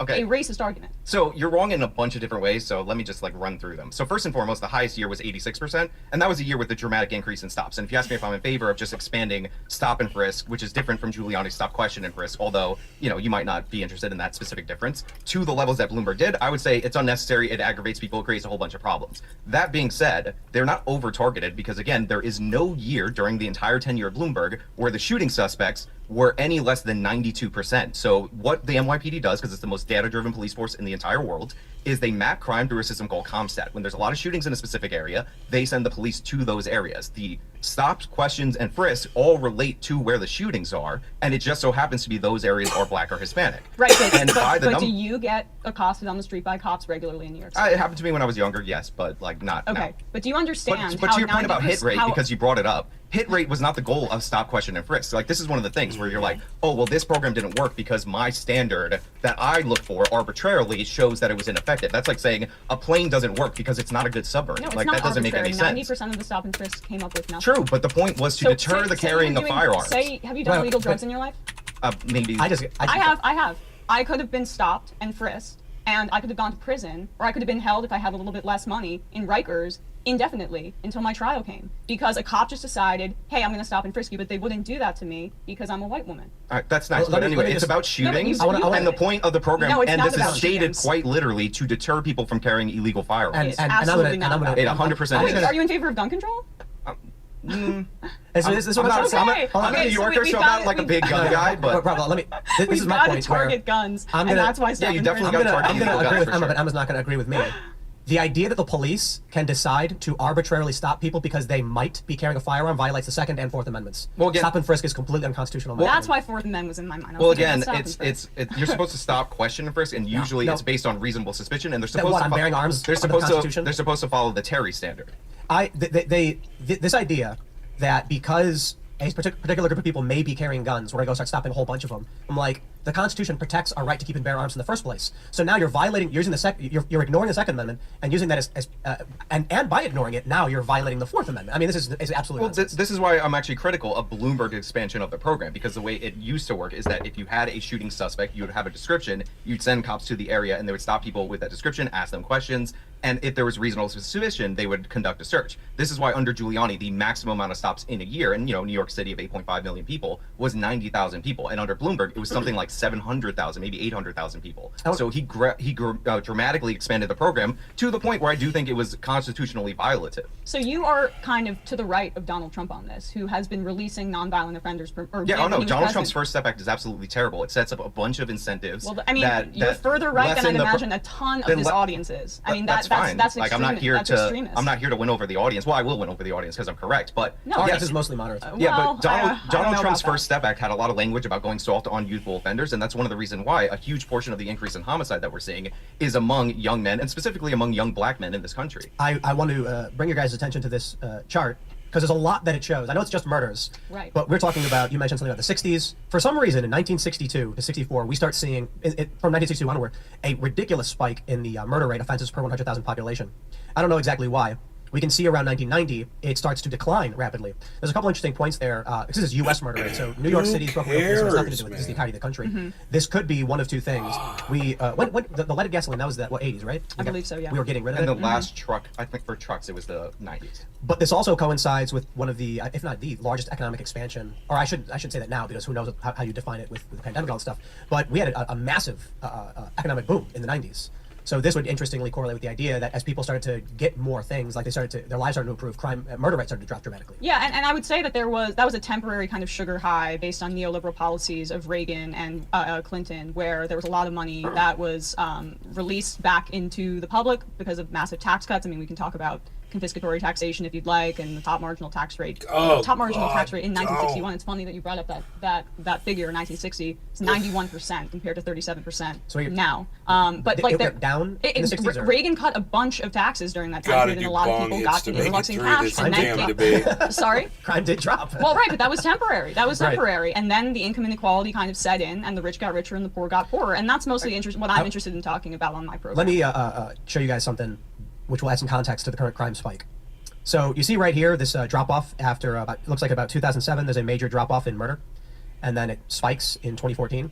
E: Okay.
F: a racist argument.
E: So you're wrong in a bunch of different ways. So let me just like run through them. So first and foremost, the highest year was 86%, and that was a year with a dramatic increase in stops. And if you ask me if I'm in favor of just expanding stop and frisk, which is different from Giuliani's stop, question, and frisk, although you might not be interested in that specific difference, to the levels that Bloomberg did, I would say it's unnecessary. It aggravates people. It creates a whole bunch of problems. That being said, they're not over targeted because again, there is no year during the entire tenure of Bloomberg where the shooting suspects were any less than 92%. So what the NYPD does, because it's the most data-driven police force in the entire world, is they map crime through a system called CompStat. When there's a lot of shootings in a specific area, they send the police to those areas. The stops, questions, and frisks all relate to where the shootings are, and it just so happens to be those areas are Black or Hispanic.
F: Right,
E: And by the
F: but do
E: num-
F: you get accosted on the street by cops regularly in New York City?
E: It happened to me when I was younger, yes, but like not
F: Okay,
E: now.
F: but do you understand
E: But
F: how
E: to your point about hit
F: 90%
E: rate,
F: how-
E: because you brought it up, hit rate was not the goal of stop, question, and frisk. So, like, this is one of the things where you're like, oh, well, this program didn't work because my standard that I look for arbitrarily shows that it was ineffective. That's like saying a plane doesn't work because it's not a good submarine.
F: No, it's
E: like,
F: not
E: that doesn't make any
F: arbitrary.
E: sense.
F: 90% of the stop and frisk came up with nothing.
E: True, but the point was to deter the carrying of firearms.
F: Have you done
D: Well,
F: illegal
D: but-
F: drugs in your life?
E: Maybe.
F: I have. I could have been stopped and frisked, and I could have gone to prison, or I could have been held if I had a little bit less money in Rikers indefinitely until my trial came. Because a cop just decided, hey, I'm going to stop and frisk you, but they wouldn't do that to me because I'm a white woman.
E: All right, that's nice,
D: Well,
E: but
D: let me
E: anyway, it's
D: just-
E: about shootings,
F: No, but you-
E: and the point of the program,
F: No, it's
E: and
F: not
E: this is
F: about
E: stated
F: shootings.
E: quite literally to deter people from carrying illegal firearms.
F: It's absolutely not about
E: It
F: that.
E: 100%
F: Wait,
E: is.
F: are you in favor of gun control?
D: Is this what
E: I'm
D: I'm
E: not-
D: saying?
F: Okay.
E: I'm a
F: Okay,
E: New
F: so
E: Yorker,
F: we've
E: so I'm
F: got
E: not like a
F: it.
E: big gun guy, but
D: Bravo, let me. This
F: We've
D: is my
F: got to
D: point. where
F: target guns,
D: I'm
F: and
D: gonna-
F: that's why
E: Yeah,
F: stop
E: you
F: and
E: definitely
F: frisk-
E: gotta target
D: I'm gonna
E: illegal
D: agree
E: guns
D: with
E: for
D: Emma,
E: sure.
D: but Emma's not gonna agree with me. The idea that the police can decide to arbitrarily stop people because they might be carrying a firearm violates the Second and Fourth Amendments.
E: Well, again-
D: Stop and frisk is completely unconstitutional. in my
F: That's
D: opinion.
F: why Fourth Amendment was in my mind. I
E: Well,
F: was thinking
E: again,
F: about stop and
E: it's
F: frisk.
E: you're supposed to stop, question, and frisk, and usually
D: no.
E: it's based on reasonable suspicion, and they're
D: That
E: supposed
D: what,
E: to
D: I'm bearing arms
E: they're
D: under the
E: supposed to
D: Constitution?
E: they're supposed to follow the Terry standard.
D: This idea that because a particular group of people may be carrying guns, we're gonna go start stopping a whole bunch of them. I'm like, the Constitution protects our right to keep and bear arms in the first place. So now you're violating, you're ignoring the Second Amendment and using that as and by ignoring it, now you're violating the Fourth Amendment. I mean, this is absolutely
E: Well,
D: nonsense.
E: this is why I'm actually critical of Bloomberg expansion of the program, because the way it used to work is that if you had a shooting suspect, you would have a description, you'd send cops to the area, and they would stop people with that description, ask them questions, and if there was reasonable suspicion, they would conduct a search. This is why under Giuliani, the maximum amount of stops in a year, and New York City of 8.5 million people, was 90,000 people, and under Bloomberg, it was something like 700,000, maybe 800,000 people.
D: Oh.
E: So he dramatically expanded the program to the point where I do think it was constitutionally violative.
F: So you are kind of to the right of Donald Trump on this, who has been releasing nonviolent offenders.
E: Yeah, oh no,
F: when he was
E: Donald Trump's
F: president.
E: First Step Act is absolutely terrible. It sets up a bunch of incentives.
F: Well, I mean,
E: that
F: you're further right than
E: lessen
F: I'd
E: the pro-
F: imagine a ton of
E: then
F: this
E: le-
F: audience is. I mean,
E: that's fine.
F: that's
E: like I'm not here
F: that's
E: to
F: extremist.
E: I'm not here to win over the audience. Well, I will win over the audience because I'm correct, but
F: No,
D: Our
F: yes.
D: audience is mostly moderates.
E: yeah,
F: Well,
E: but Donald
F: I don't know
E: Trump's
F: about
E: First Step Act had a lot of language about going soft on youthful offenders, and that's one of the reasons why a huge portion of the increase in homicide that we're seeing is among young men, and specifically among young black men in this country.
D: I want to bring your guys' attention to this chart because there's a lot that it shows. I know it's just murders,
F: Right.
D: but we're talking about, you mentioned something about the 60s. For some reason, in 1962 to 64, we start seeing, from 1962 onward, a ridiculous spike in the murder rate, offenses per 100,000 population. I don't know exactly why. We can see around 1990, it starts to decline rapidly. There's a couple interesting points there. This is U.S. murder rate, so New York
A: Who
D: City's broken open, so it's nothing to
A: cares,
D: do with it. This is
A: man?
D: the entirety of the country. This could be one of two things. We when the leaded gasoline, that was the 80s, right?
F: I believe so, yeah.
D: We were getting rid of
E: And
D: it.
E: the last truck, I think for trucks, it was the 90s.
D: But this also coincides with one of the, if not the largest economic expansion, or I should say that now because who knows how you define it with the pandemic and all that stuff. But we had a massive economic boom in the 90s. So this would interestingly correlate with the idea that as people started to get more things, like their lives started to improve, murder rates started to drop dramatically.
F: Yeah, and I would say that that was a temporary kind of sugar high based on neoliberal policies of Reagan and Clinton, where there was a lot of money that was released back into the public because of massive tax cuts. I mean, we can talk about confiscatory taxation if you'd like, and the top marginal tax rate.
A: Oh,
F: top marginal
A: God,
F: tax rate in 1961.
A: don't.
F: It's funny that you brought up that figure in 1960. It's 91% compared to 37%
D: So you're-
F: now. But
D: It
F: like
D: went down in the 60s, or-
F: Reagan cut a bunch of taxes during that time
A: Gotta
F: period, and
A: do
F: a lot of
A: bong
F: people
A: hits
F: got
A: to
F: an
A: make it
F: influx in
A: through
F: cash.
A: this
F: And
A: damn
F: then,
A: debate.
F: sorry.
D: Crime did drop.
F: Well, right, but that was temporary. That was
D: Right.
F: temporary, and then the income inequality kind of set in, and the rich got richer and the poor got poorer, and that's mostly what I'm interested in talking about on my program.
D: Let me show you guys something which will add some context to the current crime spike. So you see right here this drop off after looks like about 2007. There's a major drop off in murder, and then it spikes in 2014.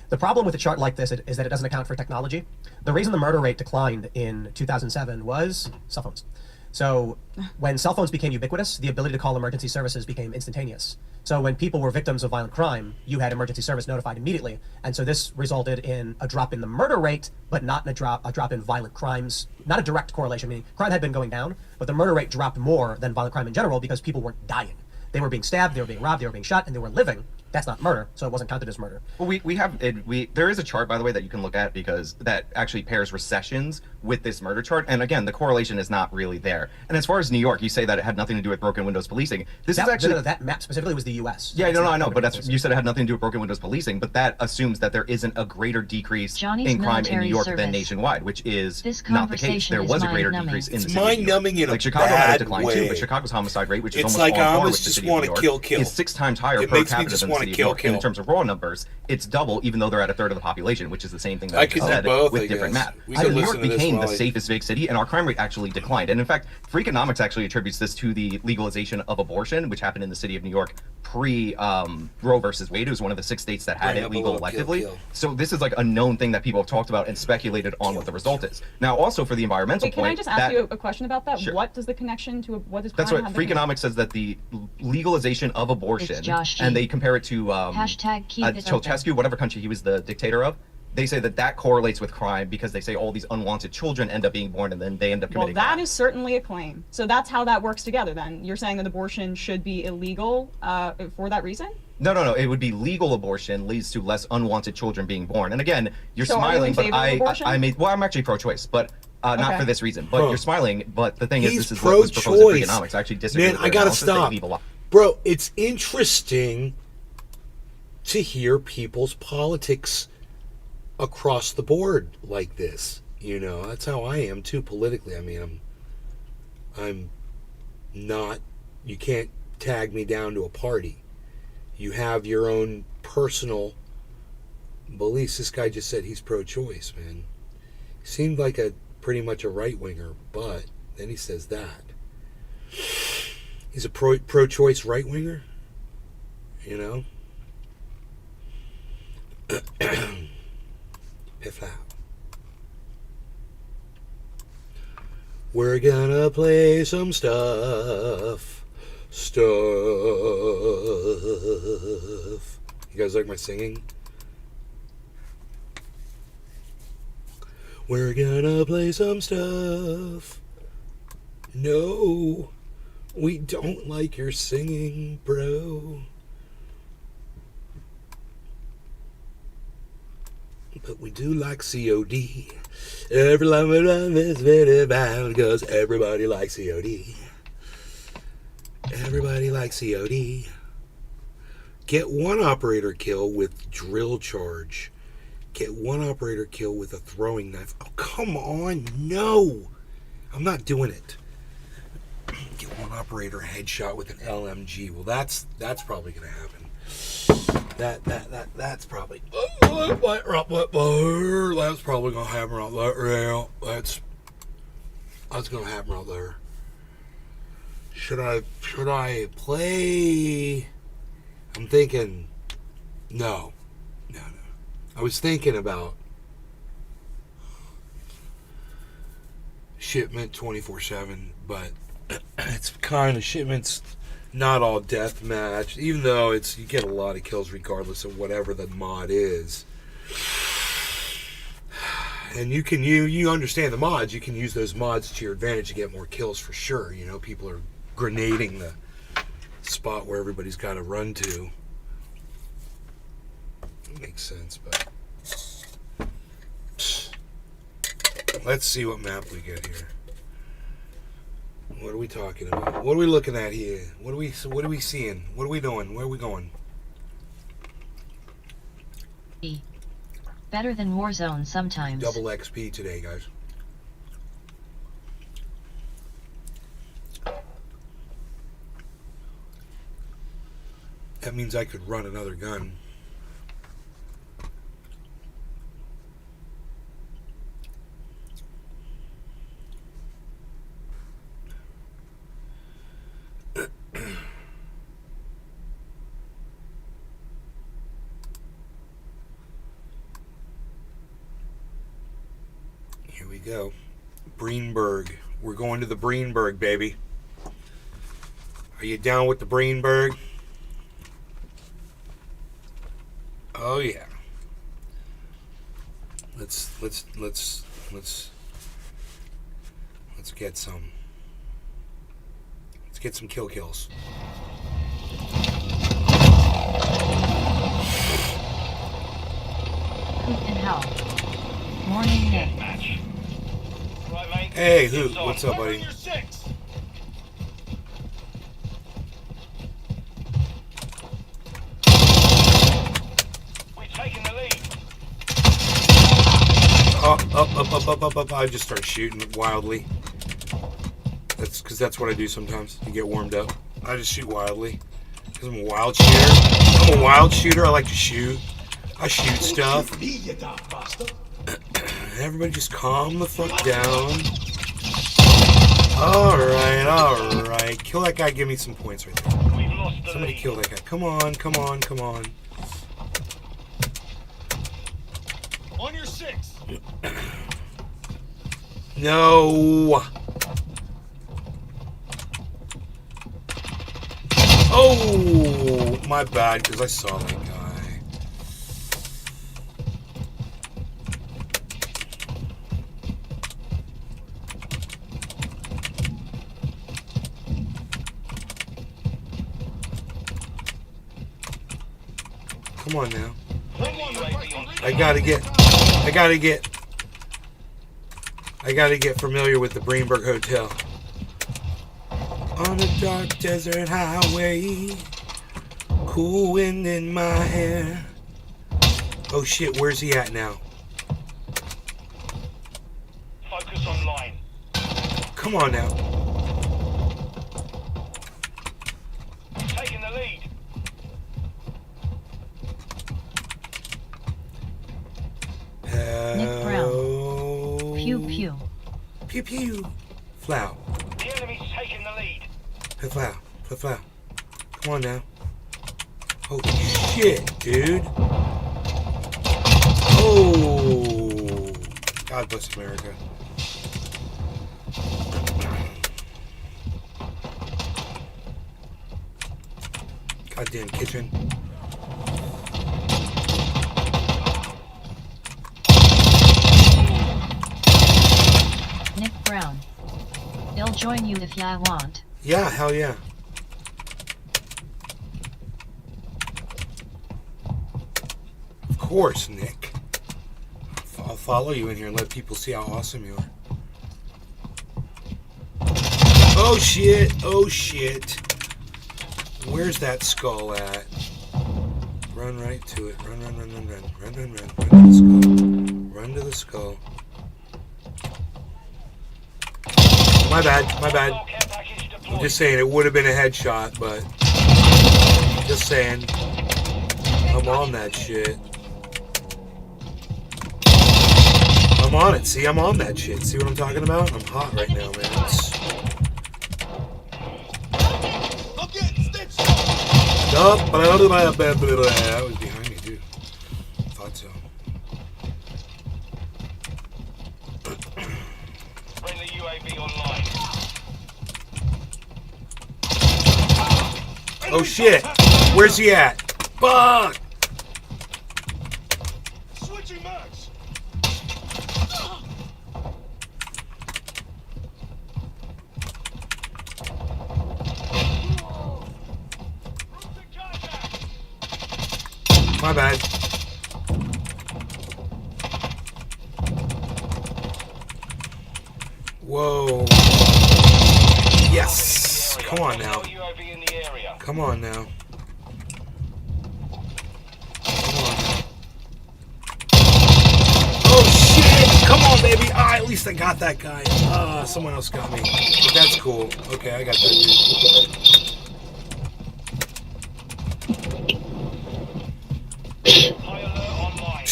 D: The problem with a chart like this is that it doesn't account for technology. The reason the murder rate declined in 2007 was cell phones. So when cell phones became ubiquitous, the ability to call emergency services became instantaneous. So when people were victims of violent crime, you had emergency service notified immediately. And so this resulted in a drop in the murder rate, but not in a drop in violent crimes. Not a direct correlation, meaning crime had been going down, but the murder rate dropped more than violent crime in general because people weren't dying. They were being stabbed, they were being robbed, they were being shot, and they were living. That's not murder, so it wasn't counted as murder.
E: Well, we have it. There is a chart, by the way, that you can look at because that actually pairs recessions with this murder chart. And again, the correlation is not really there. And as far as New York, you say that it had nothing to do with broken windows policing. This is actually
D: that map specifically was the U.S.
E: Yeah, no, I know, but that's you said it had nothing to do with broken windows policing. But that assumes that there isn't a greater decrease
B: Johnny's
E: in crime in New
B: military
E: York than
B: service.
E: nationwide, which is
B: This
E: not the case.
B: conversation
E: There
B: is
E: was a greater
B: mind-numbing.
E: decrease in the
A: It's
E: city of New York.
A: mind-numbing in a
E: Like Chicago had a
A: bad
E: decline
A: way.
E: too, but Chicago's homicide rate, which is
A: It's
E: almost
A: like
E: on
A: I
E: par
A: almost
E: with the
A: just
E: city of
A: wanna
E: New York,
A: kill.
E: is 6 times higher
A: It
E: per
A: makes me
E: capita
A: just
E: than the
A: wanna
E: city of New York.
A: kill.
E: And in terms of raw numbers, it's double, even though they're at a third of the population, which is the same thing that
A: I
E: I
A: could
E: just
A: do
E: said
A: both,
E: with
A: I
E: different
A: guess.
E: math.
A: We
E: So
A: could
E: New York
A: listen to this
E: became the
A: while I-
E: safest big city, and our crime rate actually declined. And in fact, Freakonomics actually attributes this to the legalization of abortion, which happened in the city of New York pre Roe versus Wade. It was one of the 6 states that had
A: Bring
E: it
A: up a
E: legal
A: little
E: electively.
A: kill.
E: So this is like a known thing that people have talked about and speculated on what the result is. Now, also for the environmental
F: Wait, can
E: point,
F: I just ask you a question about that?
E: Sure.
F: What does the connection to what does
E: that's
F: crime
E: what
F: have the connection?
E: Freakonomics says, that the legalization of abortion,
B: It's Josh G.
E: and they compare it to
B: Hashtag keep it open.
E: Ceausescu, whatever country he was the dictator of. They say that that correlates with crime because they say all these unwanted children end up being born and then they end up
F: Well,
E: committing
F: that
E: crime.
F: is certainly a claim. So that's how that works together then. You're saying that abortion should be illegal for that reason?
E: No. It would be legal abortion leads to less unwanted children being born. And again, you're
F: So are you
E: smiling,
F: in
E: but
F: favor of abortion?
E: I'm actually pro-choice, but not
F: Okay.
E: for this reason. But
A: Huh.
E: you're smiling. But the thing is,
A: He's
E: this is what was proposed in
A: pro-choice.
E: Freakonomics. I actually disagree
A: Man,
E: with
A: I
E: their
A: gotta
E: analysis. They
A: stop.
E: leave a lot.
A: Bro, it's interesting to hear people's politics across the board like this. You know, that's how I am too politically. I mean, I'm not, you can't tag me down to a party. You have your own personal beliefs. This guy just said he's pro-choice, man. He seemed like pretty much a right-winger, but then he says that. He's a pro-choice right-winger? You know? Piff out. We're gonna play some stuff. You guys like my singing? We're gonna play some stuff. No, we don't like your singing, bro. But we do like COD. Every time we run this video bound, because everybody likes COD. Everybody likes COD. Get one operator kill with drill charge. Get one operator kill with a throwing knife. Oh, come on. No. I'm not doing it. Get one operator headshot with an LMG. Well, that's probably going to happen. That's probably that's probably gonna happen right there. That's gonna happen right there. Should I play? I'm thinking no. I was thinking about shipment 24/7, but it's kind of shipments. Not all deathmatch, even though you get a lot of kills regardless of whatever the mod is. And you understand the mods. You can use those mods to your advantage to get more kills for sure. You know, people are grenading the spot where everybody's got to run to. It makes sense, but let's see what map we get here. What are we talking about? What are we looking at here? What are we seeing? What are we doing? Where are we going?
B: Better than Warzone sometimes.
A: Double XP today, guys. That means I could run another gun. Here we go. Breenberg. We're going to the Breenberg, baby. Are you down with the Breenberg? Oh yeah. Let's get some. Let's get some kills.
B: Hoot and hell. Morning Nick.
G: Right, mate.
A: Hey, Hoot, what's up, buddy?
G: Your six. We're taking the lead.
A: Up. I just start shooting wildly. That's because that's what I do sometimes to get warmed up. I just shoot wildly. Because I'm a wild shooter. I like to shoot. I shoot stuff. Everybody just calm the fuck down. Alright. Kill that guy, give me some points right there.
G: We've lost the
A: Somebody
G: lead.
A: kill that guy. Come on.
G: On your six.
A: No. Oh, my bad, because I saw that guy. Come on now. I gotta get familiar with the Breenberg Hotel. On a dark desert highway, cool wind in my hair. Oh shit, where's he at now?
G: Focus on line.
A: Come on now.
G: Taking the lead.
B: Nick Brown.
A: Oh.
B: Pew pew.
A: Pew pew. Flow.
G: The enemy's taking the lead.
A: Hey, Flow. Come on now. Holy shit, dude. Oh. God bless America. Goddamn kitchen.
B: Nick Brown. I'll join you if ya want.
A: Yeah, hell yeah. Of course, Nick. I'll follow you in here and let people see how awesome you are. Oh shit, Where's that skull at? Run right to it. Run. Run to the skull. My bad.
G: Care package deployed.
A: I'm just saying it would have been a headshot, but just saying I'm on that shit. I'm on it. See, I'm on that shit. See what I'm talking about? I'm hot right now, man. That was behind me, too. Thought so.
G: Friendly UAV online.
A: Oh shit! Where's he at? Fuck!
G: Switching mags.
A: My bad. Whoa. Yes! Come on now.
G: UAV in the area.
A: Come on now. Oh shit! Come on, baby! Ah, at least I got that guy. Ah, someone else got me. But that's cool. Okay, I got that dude.
G: High alert online.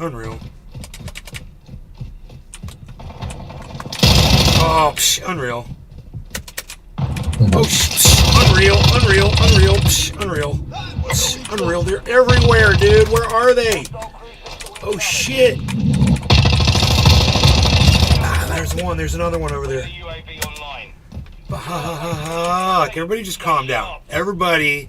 A: Unreal. Oh, unreal. Oh, unreal. Unreal. Unreal. They're everywhere, dude. Where are they? Oh, shit. Ah, there's one. There's another one over there.
G: UAV online.
A: Fuck. Everybody just calm down. Everybody.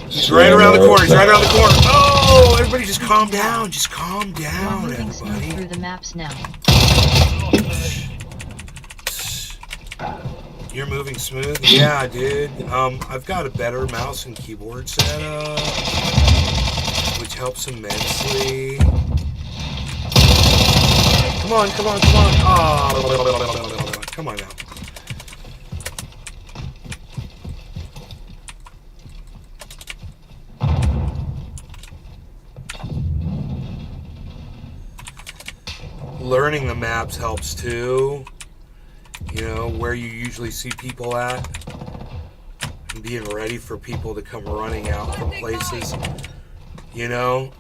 A: He's right around the corner. He's right around the corner. Oh, everybody just calm down. Just calm
B: You're
A: down,
B: moving smooth
A: everybody.
B: through the maps now.
A: You're moving smooth? Yeah, dude. I've got a better mouse and keyboard setup, which helps immensely. Come on, come on, come on. Oh, come on now. Learning the maps helps too. You know, where you usually see people at. And being ready for people to come running out from places. You know?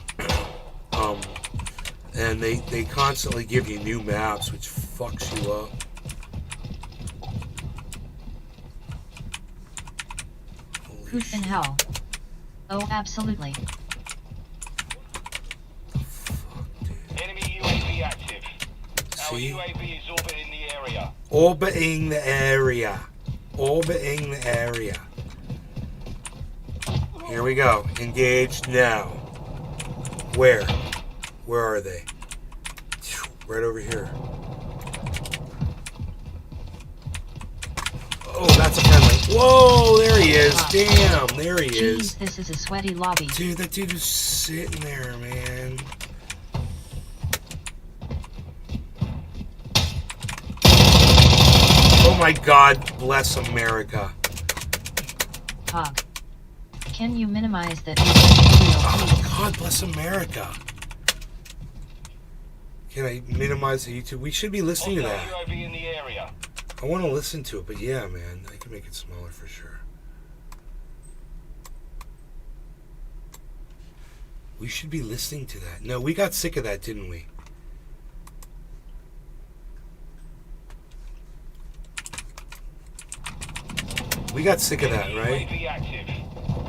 A: And they constantly give you new maps, which fucks you up. Holy
B: Who's in hell? Oh, absolutely.
G: Enemy UAV active. Our
A: See?
G: UAV is orbiting the area.
A: Orbiting the area. Orbiting the area. Here we go. Engaged now. Where? Where are they? Right over here. Oh, that's a friendly. Whoa, there he is. Damn, there he
B: Jeez,
A: is.
B: this is a sweaty lobby.
A: Dude, that dude was sitting there, man. Oh my God, bless America.
B: Hog. Can you minimize that?
A: Oh, God bless America. Can I minimize the YouTube? We should be listening to that.
G: Hostile UAV in the area.
A: I want to listen to it, but yeah, man, I can make it smaller for sure. We should be listening to that. No, we got sick of that, didn't we? We got sick of that, right?
G: UAV active.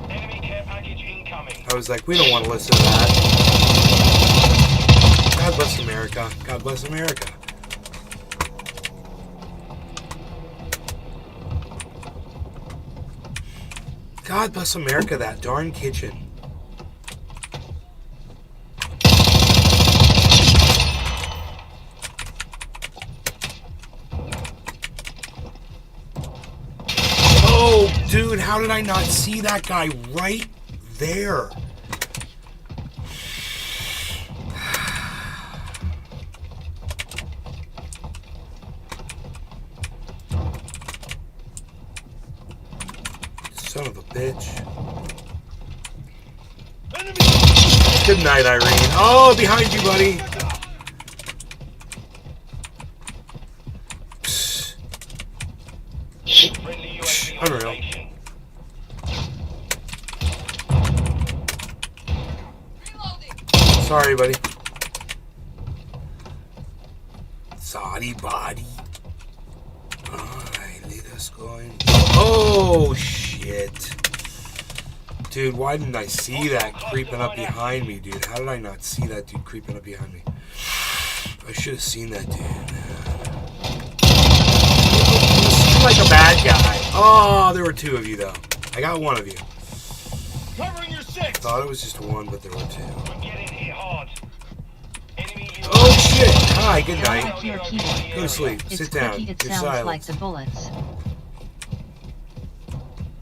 G: Enemy care package incoming.
A: I was like, we don't want to listen to that. God bless America. God bless America. God bless America, that darn kitchen. Oh, dude, how did I not see that guy right there? Son of a bitch. Good night, Irene. Oh, behind you, buddy.
G: Friendly UAV on
A: Unreal.
G: station.
A: Sorry, buddy. Sorry, buddy. Alright, let us go in. Oh, shit. Dude, why didn't I see that creeping up behind me, dude? How did I not see that dude creeping up behind me? I should have seen that dude. You seem like a bad guy. Oh, there were two of you, though. I got one of you.
G: Covering your six.
A: Thought it was just one, but there were two.
G: We're getting hit hard. Enemy UAV.
A: Oh, shit. Hi, good night.
B: Check your keyboard.
A: Go to sleep.
B: It's
A: Sit down.
B: clicky, it
A: You're
B: sounds
A: silent.
B: like the bullets.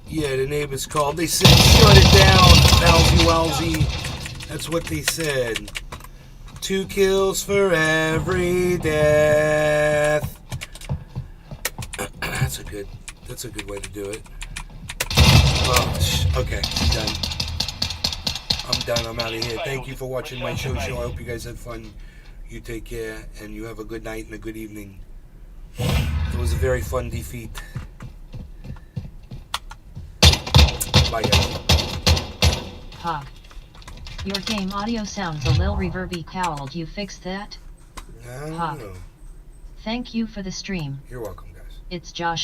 A: Yeah, the neighbors called. They said, shut it down, Walsy Walsy. That's what they said. 2 kills for every death. That's a good way to do it. Oh, okay, I'm done. I'm done. I'm out of here. Thank you for watching my show. I hope you guys had fun. You take care, and you have a good night and a good evening. It was a very fun defeat. Bye, guys.
B: Hog. Your game audio sounds a lil reverby. Howled. You fixed that?
A: I don't
B: Hawk.
A: know.
B: Thank you for the stream.
A: You're welcome, guys.
B: It's Josh.